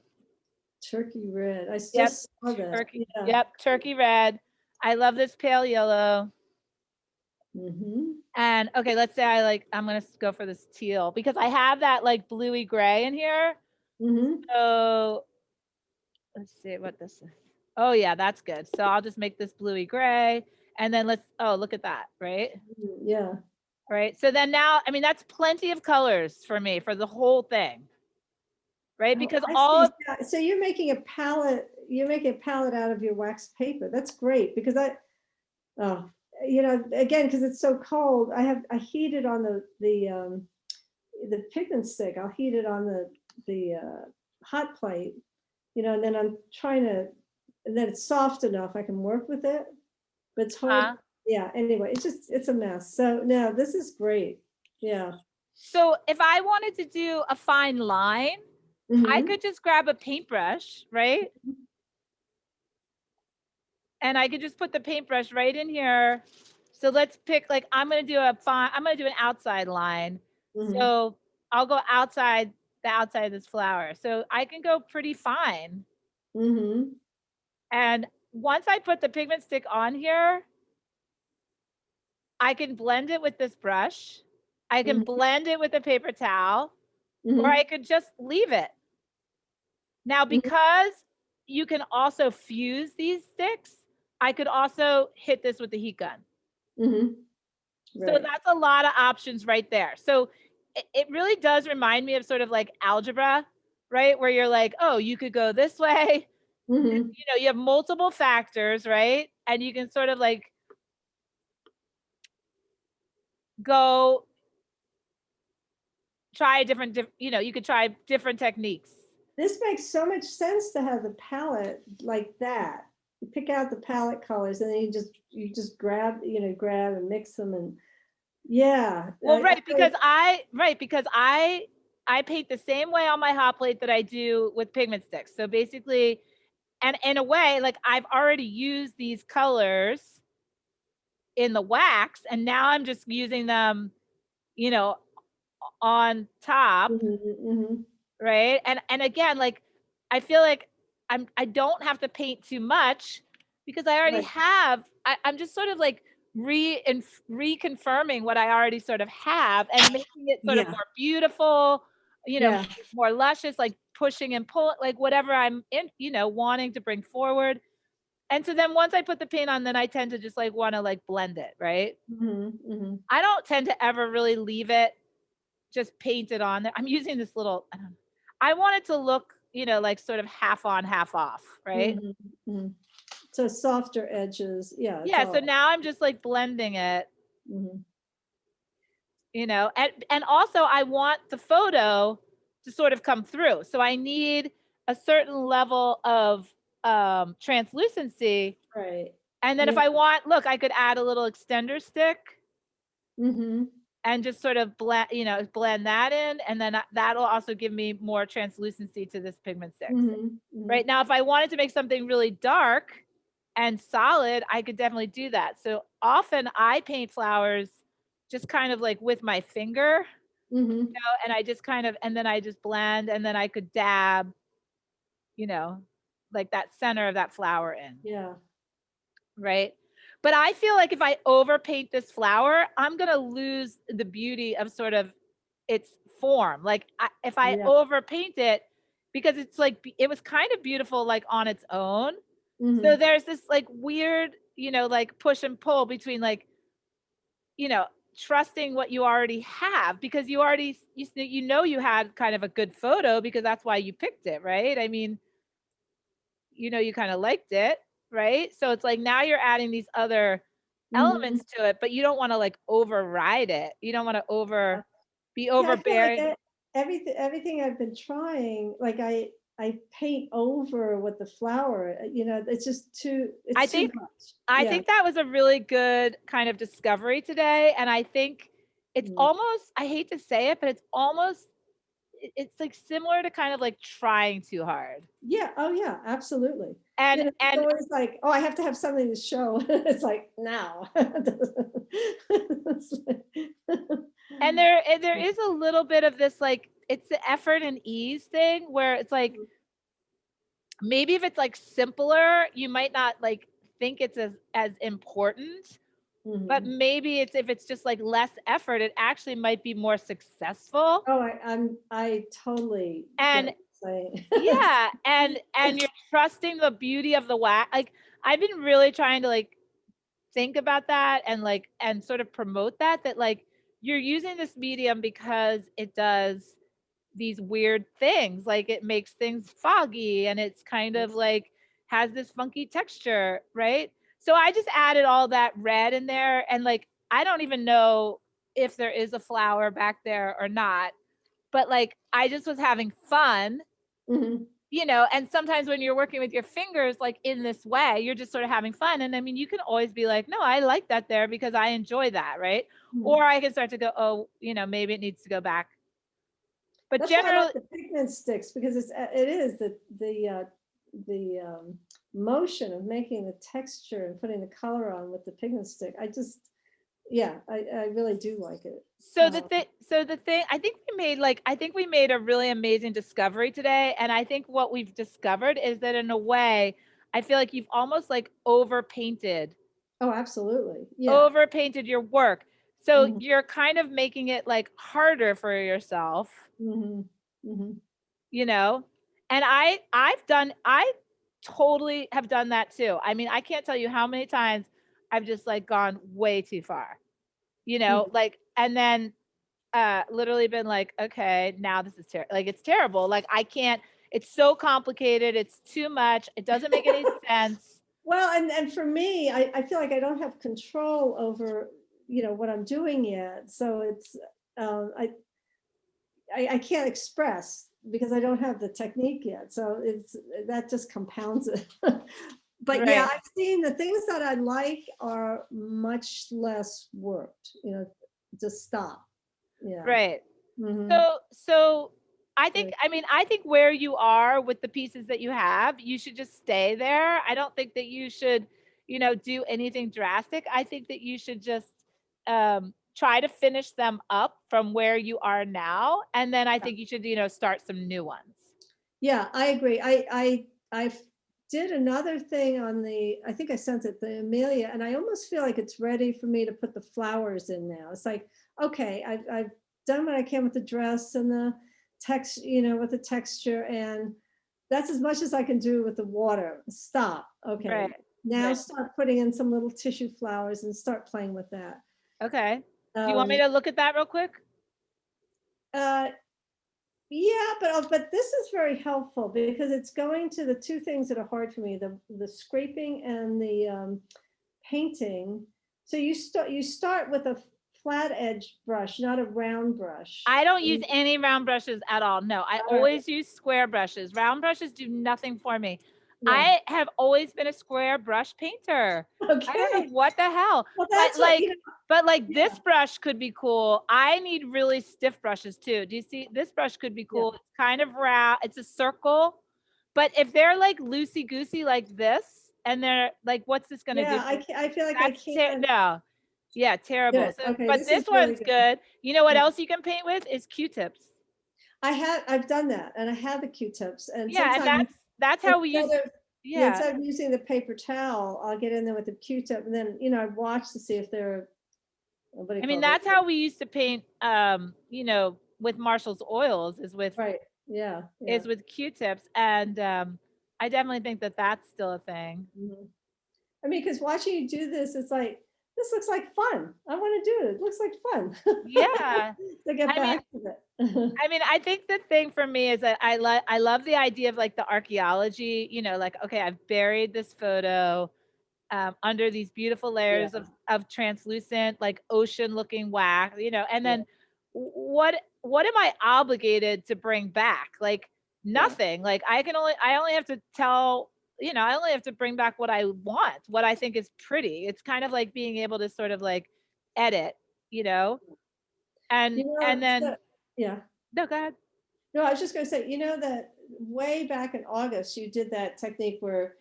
Turkey red. I just saw that. Turkey, yep, turkey red. I love this pale yellow. And okay, let's say I'm gonna go for this teal because I have that like bluey gray in here. So let's see what this is. Oh yeah, that's good. So I'll just make this bluey gray, and then oh, look at that, right? Yeah. Right. So then now, I mean, that's plenty of colors for me for the whole thing. Right? Because so you're making a palette, out of your wax paper. That's great because you know, again, because it's so cold, I heat it on the pigment stick. I'll heat it on the hot plate, you know, and then I'm trying to, and then it's soft enough I can work with it, but it's hard. Yeah. Anyway, it's a mess. So no, this is great. Yeah. So if I wanted to do a fine line, I could just grab a paintbrush, right? And I could just put the paintbrush right in here. So let's pick, like, I'm going to do an outside line. So I'll go outside of this flower. So I can go pretty fine. And once I put the pigment stick on here, I can blend it with this brush. I can blend it with a paper towel, or I could just leave it. Now, because you can also fuse these sticks, I could also hit this with the heat gun. So that's a lot of options right there. So it really does remind me of sort of like algebra, right? Where you're like, oh, you could go this way. You know, you have multiple factors, right? And you can sort of like go try different, you know, you could try different techniques. This makes so much sense to have the palette like that. You pick out the palette colors and then you just grab and mix them and yeah. Well, because I paint the same way on my hot plate that I do with pigment sticks. So basically, and in a way, like I've already used these colors in the wax, and now I'm just using them, you know, on top, right? And again, like I feel like I don't have to paint too much because I already have. I'm just sort of like reconfirming what I already sort of have and making it sort of more beautiful, you know, more luscious, like pushing and pulling, like whatever I'm in, you know, wanting to bring forward. And so then once I put the paint on, then I tend to just like want to like blend it, right? I don't tend to ever really leave it just painted on there. I'm using this little, I want it to look, you know, like sort of half on, half off, right? So softer edges. Yeah. Yeah. So now I'm just like blending it, you know, and also I want the photo to sort of come through. So I need a certain level of translucency. Right. And then if Yeah. I want, look, I could add a little extender stick Mm-hmm. and just sort of blend, blend that in. And then that'll also give me more translucency to this pigment stick. Mm-hmm. Mm-hmm. Right now, if I wanted to make something really dark and solid, I could definitely do that. So often I paint flowers just kind of like with my finger, Mm-hmm. and I just kind of, and then I just blend, and then I could dab, you know, like that center of that flower in. Yeah. Right. But I feel like if I overpaint this flower, I'm going to lose the beauty of sort of its form. Like if I Yeah. overpaint it, because it's like, it was kind of beautiful, like on its own. So Mm-hmm. there's this like weird, like push and pull between like, you know, trusting what you already have, because you already, you had kind of a good photo because that's why you picked it. Right. I mean, you kind of liked it, right? So it's like now you're adding these other Mm-hmm. elements to it, but you don't want to like override it. You don't want to be Yeah, I feel like overbearing. everything I've been trying, like I paint over with the flower. It's just I it's too think much. I Yeah. think that was a really good kind of discovery today, and I think it's Mm. almost, I hate to say it, but it's almost, it's like similar to kind of like trying too hard. Yeah. Oh yeah, absolutely. And It's and always like, oh, I have to have something to show. It's like now. It's like- and there is a little bit of this, like, it's the effort and ease thing where it's like, maybe if it's like simpler, you might not like think it's as important, but Mhm. maybe it's, if it's just like less effort, it actually might be more successful. Oh, I totally get And what you're saying. yeah, and you're trusting the beauty of the wax. Like, I've been really trying to like think about that and like, and sort of promote that like you're using this medium because it does these weird things, like it makes things foggy, and it's kind of like has this funky texture, right? So I just added all that red in there, and like I don't even know if there is a flower back there or not, but like I just was having fun, Mhm. and sometimes when you're working with your fingers like in this way, you're just sort of having fun. And I mean, you can always be like, no, I like that there because I enjoy that, right? Mhm. Or I can start to go, oh, maybe it needs to go back. But That's why I like generally, the pigment sticks, because it is the motion of making the texture and putting the color on with the pigment stick. Yeah, I really do like it. so the thing, I think we made a really amazing discovery today. And I think what we've discovered is that in a way, I feel like you've almost like Oh, absolutely. Yeah. overpainted your work. So Mhm. you're kind of making it like harder for yourself, Mhm. Mhm. you know? And I totally have done that too. I mean, I can't tell you how many times I've just like gone way too far, Mhm. like, and then literally been like, okay, now this is terrible. Like, it's terrible. Like, I can't, it's so complicated. It's too much. It doesn't make any sense. Well, and for me, I feel like I don't have control over, what I'm doing yet. So it's, um, I, I can't express because I don't have the technique yet. So that just compounds it. But yeah, Right. I've seen the things that I like are much less worked, just stop. Yeah. Right. Hmm. So I think where you are with the pieces that you have, you should just stay there. I don't think that you should, do anything drastic. I think that you should just try to finish them up from where you are now. And then I think you should, start some new ones. Yeah, I agree. I did another thing on I think I sent it, the Amelia, and I almost feel like it's ready for me to put the flowers in now. It's like, okay, I've done what I can with the dress and the text, with the texture, and that's as much as I can do with the water. Stop. Okay. Right. Now Right. start putting in some little tissue flowers and start playing with that. Okay. Do you want me Um, to look at that real quick? uh, Yeah, but this is very helpful because it's going to the two things that are hard for me, the scraping and the painting. So you start with a flat edge brush, not a round brush. I don't use any round brushes at all. No, I All right. always use square brushes. Round brushes do nothing for me. Yeah. I have always been a square brush painter. I don't know Okay. what the hell, Well, but that's what, you know, this yeah. brush could be cool. I need really stiff brushes too. Do you see? This brush could be Yeah. cool. It's kind of round. It's a circle, but if they're like loosey goosey like this, and they're like, what's this going to do Yeah, for? I feel like I can't. No, yeah, terrible. Good. So, Okay, but this this is really one's good. good. You know what Yeah. else you can paint with is Q-tips. I've done that, and I have the Q-tips, and Yeah, and sometimes that's how we instead used. of yeah, Yeah, instead of using the paper towel, I'll get in there with the Q-tip, and then, you know, I watch to see if they're, what do you I mean, call it? that's how we used to paint, with Marshall's oils Right. Yeah. Yeah. is with Q-tips, and I definitely think that that's still a thing. Mhm. I mean, because watching you do this, it's like, this looks like fun. I want to do it. It looks like fun Yeah, to get I mean, back to it. I think the thing for me is that I love the idea of like the archaeology. Like, okay, I've buried this photo under these beautiful Yeah. layers of translucent, like ocean looking wax. And Yeah. then what am I obligated to bring back? Like Yeah. nothing. Like I only have to tell. I only have to bring back what I want, what I think is pretty. It's kind of like being able to sort of like edit, you know, You know, and so, then yeah. no, go ahead. No, I was just going to say, you know, that way back in August, you did that technique where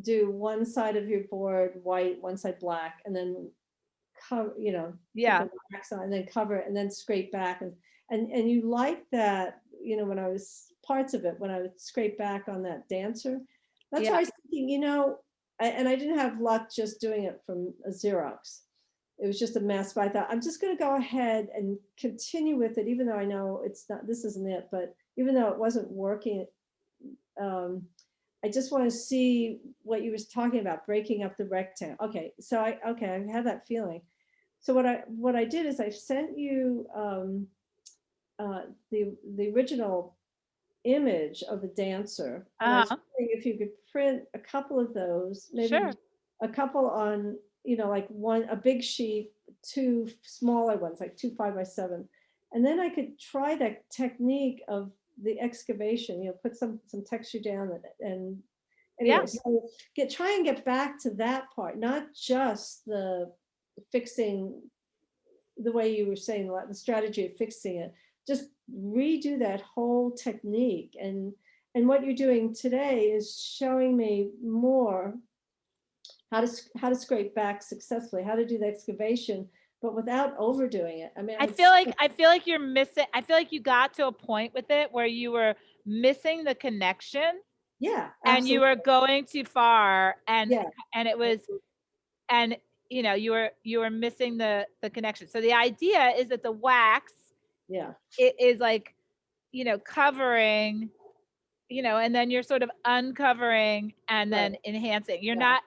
do one side of your board white, one side black, and then cover, you know, put Yeah, the wax on and then cover it and then scrape back. And you like that, you know, when I was parts of it, when I would scrape back on that dancer. That's why yeah, I was thinking, you know, and I didn't have luck just doing it from a Xerox. It was just a mess, but I thought I'm just going to go ahead and continue with it, even though I know it's not, this isn't it, but even though it wasn't working, um, I just want to see what you was talking about, breaking up the rectangle. Okay, so I have that feeling. So what I did is I sent you the original image of the dancer, and I was uh-huh, wondering if you could print a couple of those, maybe sure, a couple on, you know, like a big sheet, two smaller ones, like 2 5 by 7, and then I could try that technique of the excavation. You know, put some texture down, and yeah, anyway, so try and get back to that part, not just the fixing, the way you were saying, the strategy of fixing it. Just redo that whole technique. And what you're doing today is showing me more how to scrape back successfully, how to do the excavation, but without overdoing it. I mean, I feel like you're missing. I feel like you got to a point with it where you were missing the connection, yeah, and you absolutely. were going too far, Yeah, and it was, and you were missing the connection. So the idea is that the wax, yeah, it is like, covering, and then you're sort of uncovering and right. then enhancing. Yeah.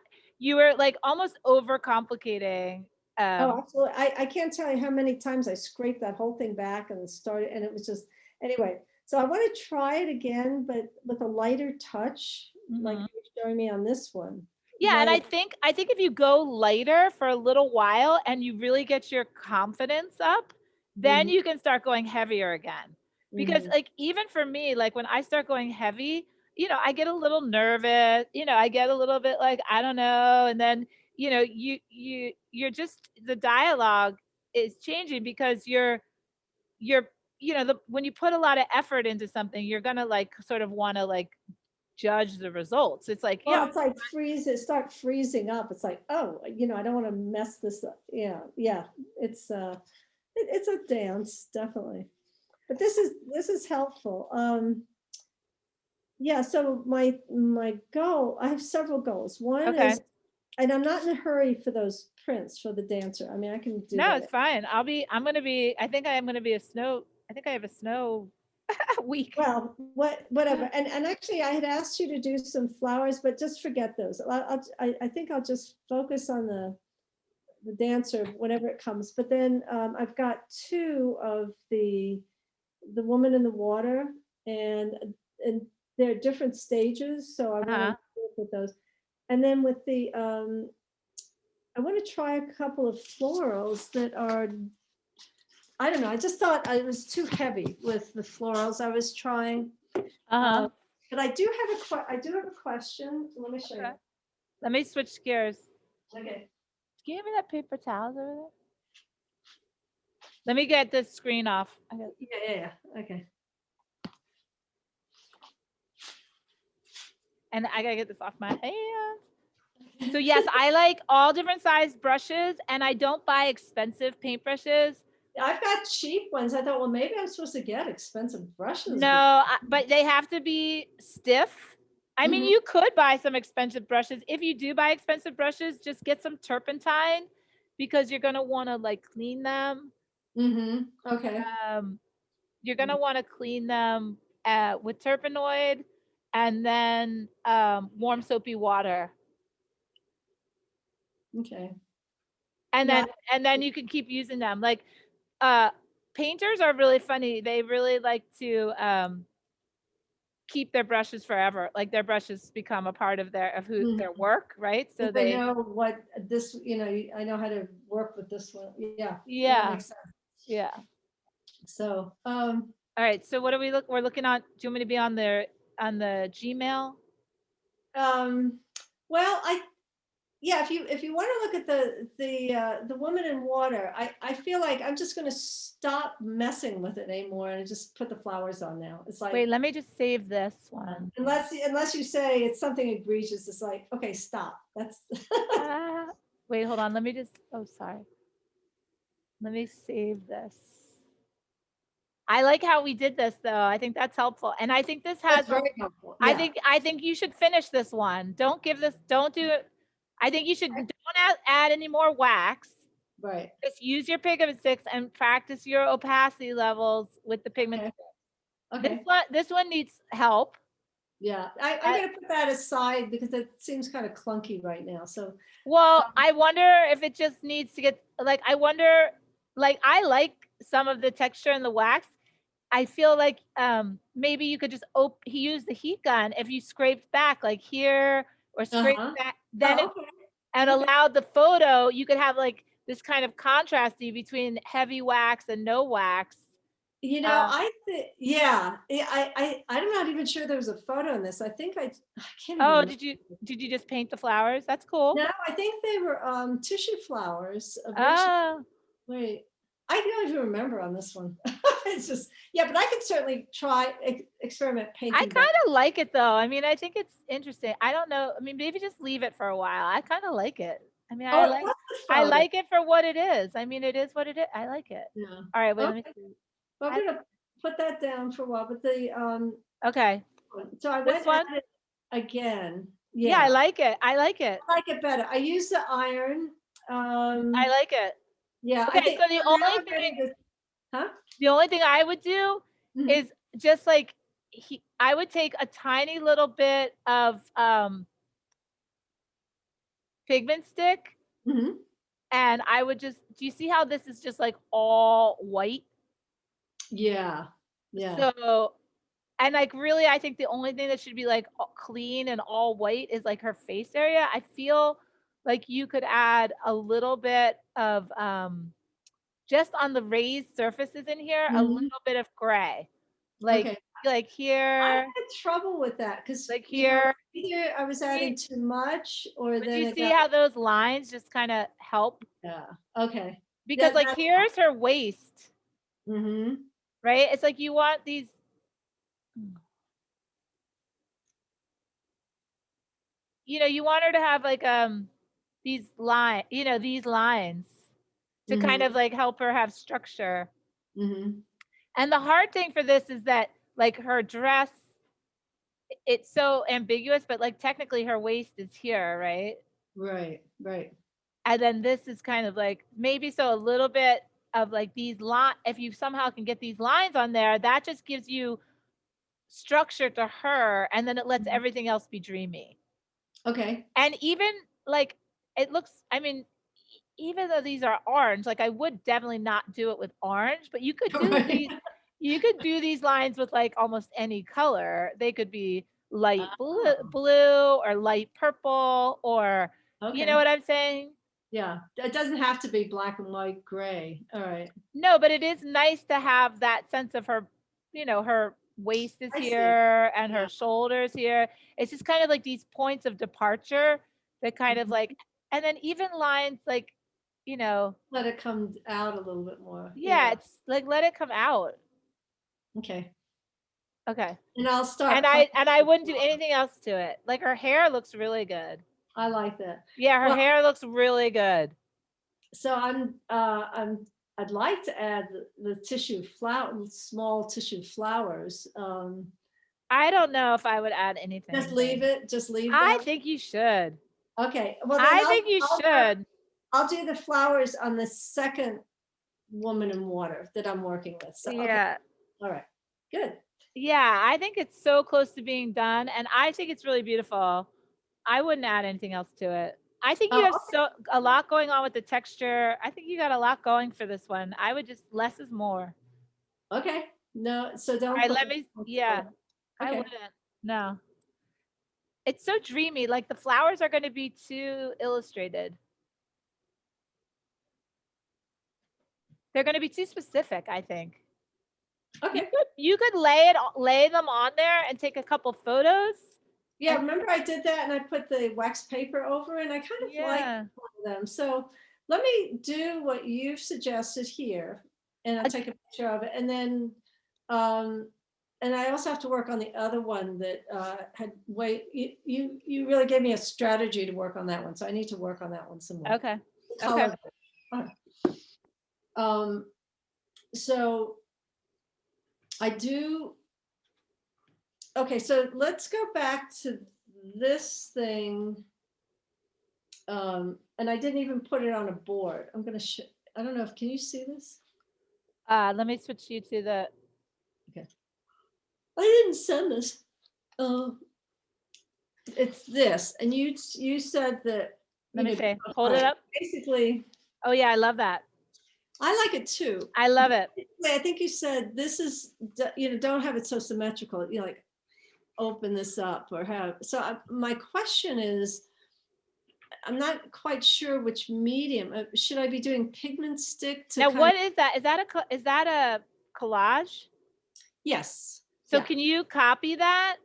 You were like almost over complicating. Oh, absolutely. I can't tell you how many times I scraped that whole thing back and started, and it was just, anyway. So I want to try it again, but with a lighter touch, like Mhm. you're showing me on this one. Yeah, and Lighter, I think if you go lighter for a little while and you really get your confidence up, then mhm, you can start going heavier again. Because mhm, like even for me, like when I start going heavy, I get a little nervous, I get a little bit like I don't know, and then you're just the dialogue is changing because you're when you put a lot of effort into something, you're going to like sort of want to like judge the results. It's like, well, it's like start freezing up. It's like, oh, you know, I don't want to mess this up. Yeah, yeah. It's it's a dance, definitely. But this is helpful. Yeah, so my goal, I have several goals. One okay. is, and I'm not in a hurry for those prints for the dancer. I mean, I can do No, that. it's fine. I think I am going to be I think I have a snow week. Well, whatever. And actually, I had asked you to do some flowers, but just forget those. I think I'll just focus on the dancer whenever it comes. But then I've got two of the woman in the water, and and they're different stages. So I want to Uh-huh. work with those. And then with the I want to try a couple of florals that are, I don't know. I just thought I was too heavy with the florals I was trying. Uh-huh. Uh, But I do have a question. Let me show you. Okay. Let me switch gears. Okay. Can you give me that paper towels over there? Let me get this screen off. Yeah. Okay. And I gotta get this off my hands. So yes, I like all different size brushes, and I don't buy expensive paintbrushes. I've got cheap ones. I thought, well, maybe I'm supposed to get expensive brushes. No, but they have to be stiff. I mean, you could buy some expensive brushes. If you do buy expensive brushes, just get some turpentine because you're gonna want to like clean them. Okay. You're gonna want to clean them with turpenoid and then warm soapy water. Okay. And Yeah. then you can keep using them. Like painters are really funny. They really like to keep their brushes forever. Like their brushes become a part of their their work, right? So they know what this, I know how to work with this one. Yeah. That makes sense. Yeah. So, All right. So what are we're looking on? Do you want me to be on the Gmail? well, yeah, if you want to look at the woman in water, I feel like I'm just going to stop messing with it anymore and just put the flowers on now. It's like, Wait, let me just save this one. unless you say it's something egregious, it's like, okay, stop. That's Wait, hold on. Let me just. Oh, sorry. Let me save this. I like how we did this though. I think that's helpful. And I think this has very helpful. I Yeah. think you should finish this one. Don't do it. I think you should don't add any more wax. Right. Just use your pigment sticks and practice your opacity levels with the pigment Okay. stick. Okay. This one needs help. Yeah. I'm going to put that aside because it seems kind of clunky right now. So, Well, I wonder if it just needs to get like I wonder I like some of the texture in the wax. I feel like maybe you could just he used the heat gun if you scraped back like here or scraped back then oh, okay. and allowed the photo, you could have like this kind of contrasty between heavy wax and no wax. I think, yeah, I'm not even sure there was a photo in this. I think I can't even Oh, remember. did you just paint the flowers? That's cool. No, I think they were tissue flowers. Oh, Wait, I don't even remember on this one. It's just, yeah, but I could certainly try experiment I painting kind that. of like it though. I mean, I think it's interesting. I don't know. I mean, maybe just leave it for a while. I kind of like it. I mean, Oh, it was a I photo. like it for what it is. I mean, it is what it is. I like it. Yeah. All right, wait, let Okay. me see. Well, I'm gonna put that down for a while, but Okay. so I This went one? at it again. Yeah, I Yeah, like it. I like it. I like it better. I use the iron. I like it. Yeah, I Okay, think so now I'm ready to, huh? the only thing I would do Mhm. is just like I would take a tiny little bit of pigment stick Mhm. and I would just do you see how this is just like all white? Yeah. Yeah. So and like really I think the only thing that should be like clean and all white is like her face area. I feel like you could add a little bit of just on the raised surfaces in here, a little Mhm. bit of gray. Like Okay. like I here, had trouble with that because, like here. either I was adding too much or But do then you it see got, how those lines just kind of help? yeah. Okay. Because That like that's here's her waist, mhm. right? It's like you want these, you want her to have like these lines to kind of Mhm. like help her have structure. Mhm. And the hard thing for this is that like her dress, it's so ambiguous, but like technically her waist is here, right? Right. Right. And then this is kind of like maybe so a little bit of like these line if you somehow can get these lines on there, that just gives you structure to her and then it lets Mhm. everything else be dreamy. Okay. And even like it looks, I mean, even though these are orange, like I would definitely not do it with orange, but Right. you could do these lines with like almost any color. They could be light Oh, blue or light purple or you know okay. what I'm saying? Yeah. It doesn't have to be black and white, gray. All right. No, but it is nice to have that sense of her, her waist is I see. here and Yeah. her shoulders here. It's just kind of like these points of departure that kind of Mhm. like, and then even lines like, you know, Let it come out a little bit more. yeah, Yeah. it's like let it come out. Okay. Okay. And I'll And start playing I with wouldn't the do flower. anything else to it. Like her hair looks really good. I like that. Yeah, her Well, hair looks really good. so I'd like to add the tissue flower, small tissue flowers. I don't know if I would add Just anything, but leave it. Just leave I that. think you should. Okay. Well, then I think you should. I'll do the flowers on the second woman in water that I'm working with. So okay. Yeah. All right. Good. Yeah, I think it's so close to being done and I think it's really beautiful. I wouldn't add anything else to it. I think you Oh, have a lot going on with the texture. I think you got a lot going for this one. I would just less is more. okay. No, so All don't right, put. let me yeah. I Okay. wouldn't. No. It's so dreamy. Like the flowers are going to be too illustrated. They're going to be too specific, I think. Okay. You could lay them on there and take a couple photos. Yeah, And remember I did that and I put the wax paper over and I kind of like yeah. them. So let me do what you've suggested here and I'll take a picture of it. And then, and I also have to work on the other one that had you really gave me a strategy to work on that one. So I need to work on that one some more. Okay. The Okay. color. So I do. Okay, so let's go back to this thing. And I didn't even put it on a board. I'm gonna. I don't know if can you see this? Let me switch you to the. Okay. I didn't send this. It's this, and you said that Let me see. Hold it up. basically. Oh yeah, I love that. I like it too. I love it. I think you said this is don't have it so symmetrical. Like open this up or have. So my question is. I'm not quite sure which medium. Should I be doing pigment stick to Now, kind what of? is that? Is that a collage? Yes. So Yeah. can you copy that?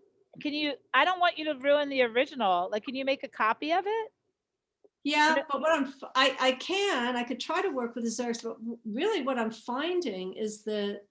Can you? I don't want you to ruin the original. Like, can you make a copy of it? Yeah, but what I could try to work with the Xerox, but really what I'm finding is that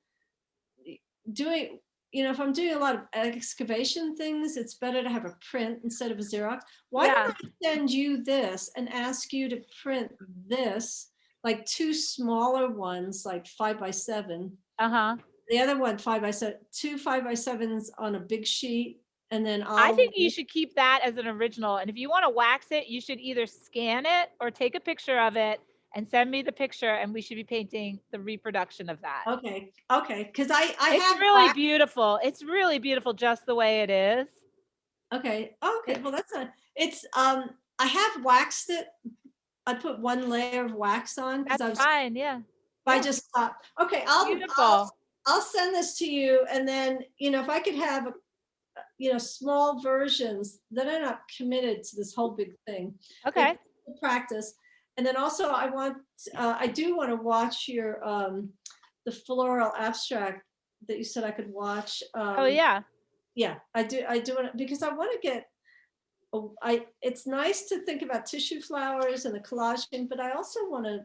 doing, if I'm doing a lot of excavation things, it's better to have a print instead of a Xerox. Why Yeah. don't I send you this and ask you to print this, like two smaller ones, like 5x7. Uh-huh. The other one 5x7, two 5x7s on a big sheet, and then I I'll. think you should keep that as an original. And if you want to wax it, you should either scan it or take a picture of it and send me the picture, and we should be painting the reproduction of that. Okay, because I It's have really beautiful. It's really beautiful just the way it is. Okay. Well, I have waxed it. I put one layer of wax on because That's fine. Yeah. I Yeah. just thought, okay, Beautiful. I'll send this to you, and then if I could have small versions, then I'm not committed to this whole big thing. Okay. Practice, and then also I do want to watch your the floral abstract that you said I could watch. Oh yeah. Yeah, I do want because I want to get. It's nice to think about tissue flowers and the collaging, but I also want to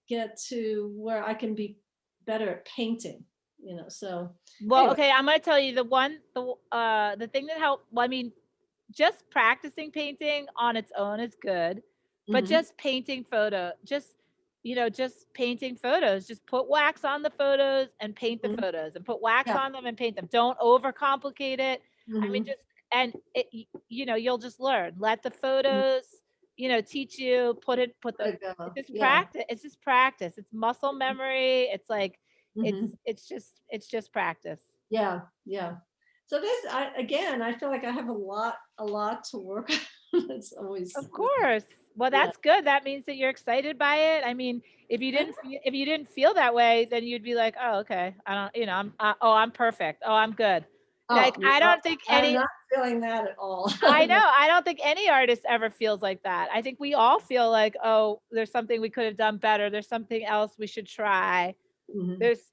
get to where I can be better at painting. So Well, anyway. okay, I'm gonna tell you the thing that helped. Well, I mean, just practicing painting on its own is good, but just painting just painting photos. Just put wax on the photos and paint the photos, and put wax Yeah. on them and paint them. Don't overcomplicate it. I mean, Mhm. just and it, you'll just learn. Let the photos, teach you. Put the. There you go. It's just Yeah. practice. It's just practice. It's muscle memory. It's like Mhm. it's just practice. Yeah. Yeah. So I feel like I have a lot to work on. It's always. Of course. Well, Yeah. that's good. That means that you're excited by it. I mean, if you didn't feel that way, then you'd be like, "Oh, okay. I don't, I'm perfect. Oh, I'm good." Oh, Like I don't think I'm any not feeling that at all. I know, No. I don't think any artist ever feels like that. I think we all feel like, "Oh, there's something we could have done better. There's something else we should try." Mhm. There's,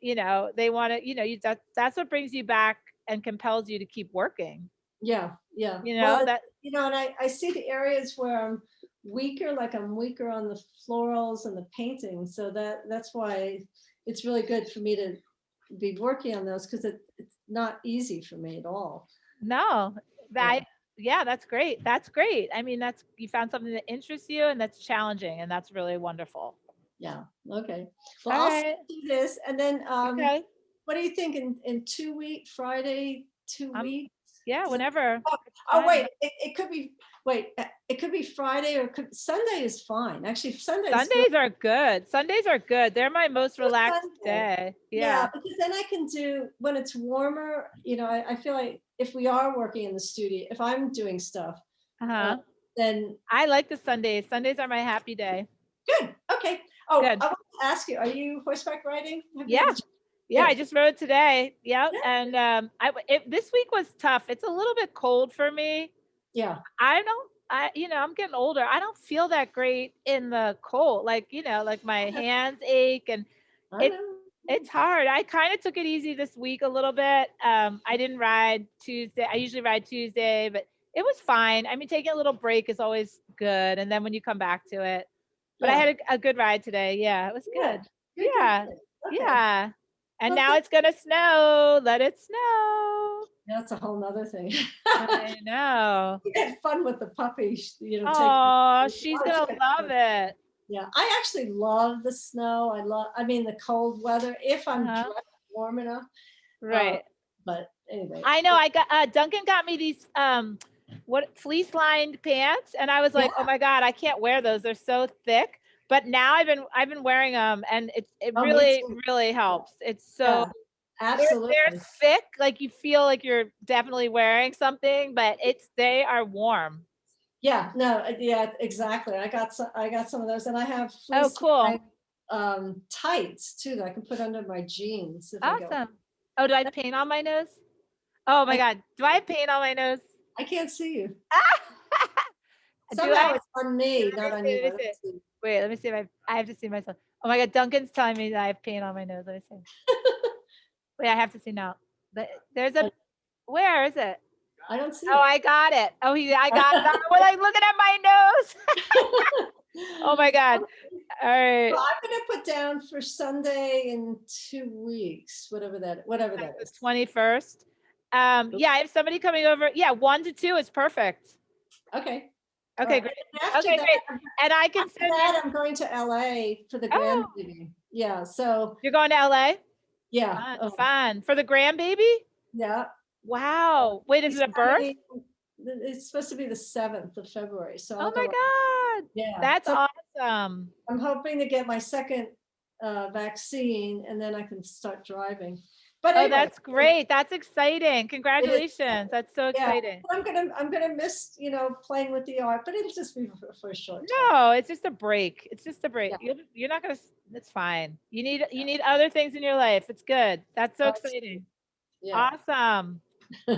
they want to, that's what brings you back and compels you to keep working. Yeah, yeah. You know, Well, that and I see the areas where I'm weaker, like I'm weaker on the florals and the painting. So that's why it's really good for me to be working on those, because it's not easy for me at all. no, Yeah, that yeah, that's great. That's great. I mean, that's you found something that interests you and that's challenging and that's really wonderful. yeah. Okay. Well, All I'll right. send you this, and then Okay. what do you think in 2 weeks, Friday, two Um, weeks? yeah, Is that- whenever. Oh, It's oh, fine. wait, it could be, it could be Friday, or Sunday is fine. Actually, Sunday is good. Sundays are good. Sundays are good. They're my most relaxed Sunday. day. Yeah, Yeah. because then I can do, when it's warmer, I feel like if we are working in the studio, if I'm doing stuff, uh, Uh-huh. then I like the Sundays. Sundays are my happy day. good. Okay. Oh, Good. I want to ask you, are you horseback riding? Have you Yeah. had a Yeah, I Good. just rode today. Yep. Yeah. And this week was tough. It's a little bit cold for me. Yeah. I don't I'm getting older. I don't feel that great in the cold. Like, like my hands ache and I it's know. it's hard. I kind of took it easy this week a little bit. I didn't ride Tuesday. I usually ride Tuesday, but it was fine. I mean, taking a little break is always good. And then when you come back to it, but I Yeah. had a good ride today. Yeah, it was Good. good. Good, good, Yeah. good. Okay. Yeah. And Well, now it's gonna snow. Let it snow. that's a whole nother thing. I know. You had fun with the puppy, taking. Oh, she's Oh, she gonna had love fun. it. Yeah, I actually love the snow. I mean, the cold weather, if I'm Uh-huh. dressed warm enough. Uh, Right. but anyway, I know. I got Duncan got me these what fleece lined pants, and I was yeah, like, oh my god, I can't wear those. They're so thick. But now I've been wearing them, and it oh, me really too. really helps. It's so Yeah, they're absolutely. thick, like you feel like you're definitely wearing something, but they are warm. Yeah, no, yeah, exactly. I got some of those, and I have Oh, fleece cool. lined, tights too that I can put under my jeans if I go. Awesome. Oh, do I have paint on my nose? Oh my I, god, do I have paint on my nose? I can't see you. Do I? Somehow it's on me, Let not me on see. you. Let I me don't see. see. Wait, let me see if I have to see myself. Oh my god, Duncan's telling me that I have paint on my nose. Let me see. Wait, I have to see now. There's a where is it? I don't see Oh, it. I got it. Oh, I got it. We're like looking at my nose. Oh my god. All right. Well, I'm gonna put down for Sunday in 2 weeks, whatever that The is. 21st. Yeah, I have somebody coming over. Yeah, 1 to 2 is perfect. Okay. All Okay, right. great. And after Okay, that, great. And I can after send you. that, I'm going to LA for the Oh, grandbaby. Yeah. So you're going to LA? yeah. Fun, Oh, fun. For the grandbaby? yeah. Wow. Wait, is He's it a birth? coming. It's supposed to be the 7th of February. So Oh I'll my go. God. Yeah. That's So awesome. I'm hoping to get my second vaccine, and then I can start driving. But Oh, anyway, that's great. That's exciting. it is. Congratulations. That's so Yeah, exciting. I'm gonna miss, playing with the art, but it'll just be for a short time. No, it's just a break. It's just a break. Yeah, You're not gonna. It's fine. You need other things in your life. It's good. That's so that's, exciting. yeah. Awesome. Yeah.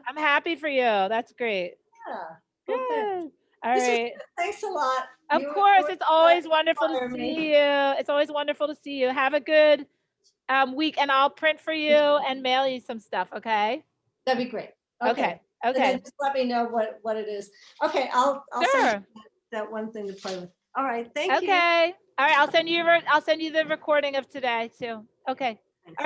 I'm happy for you. That's great. Well, thanks. Good. All This was right. thanks a lot. Of You course, always it's always wonderful to inspire me. see you. It's always wonderful to see you. Have a good week, and I'll print for you and mail you some stuff. Okay. That'd be great. Okay. Okay. And then Okay. just let me know what it is. Okay, I'll send Sure. you that one thing to play with. All right, thank you. Okay. All right. I'll send you the recording of today too. Okay. All right.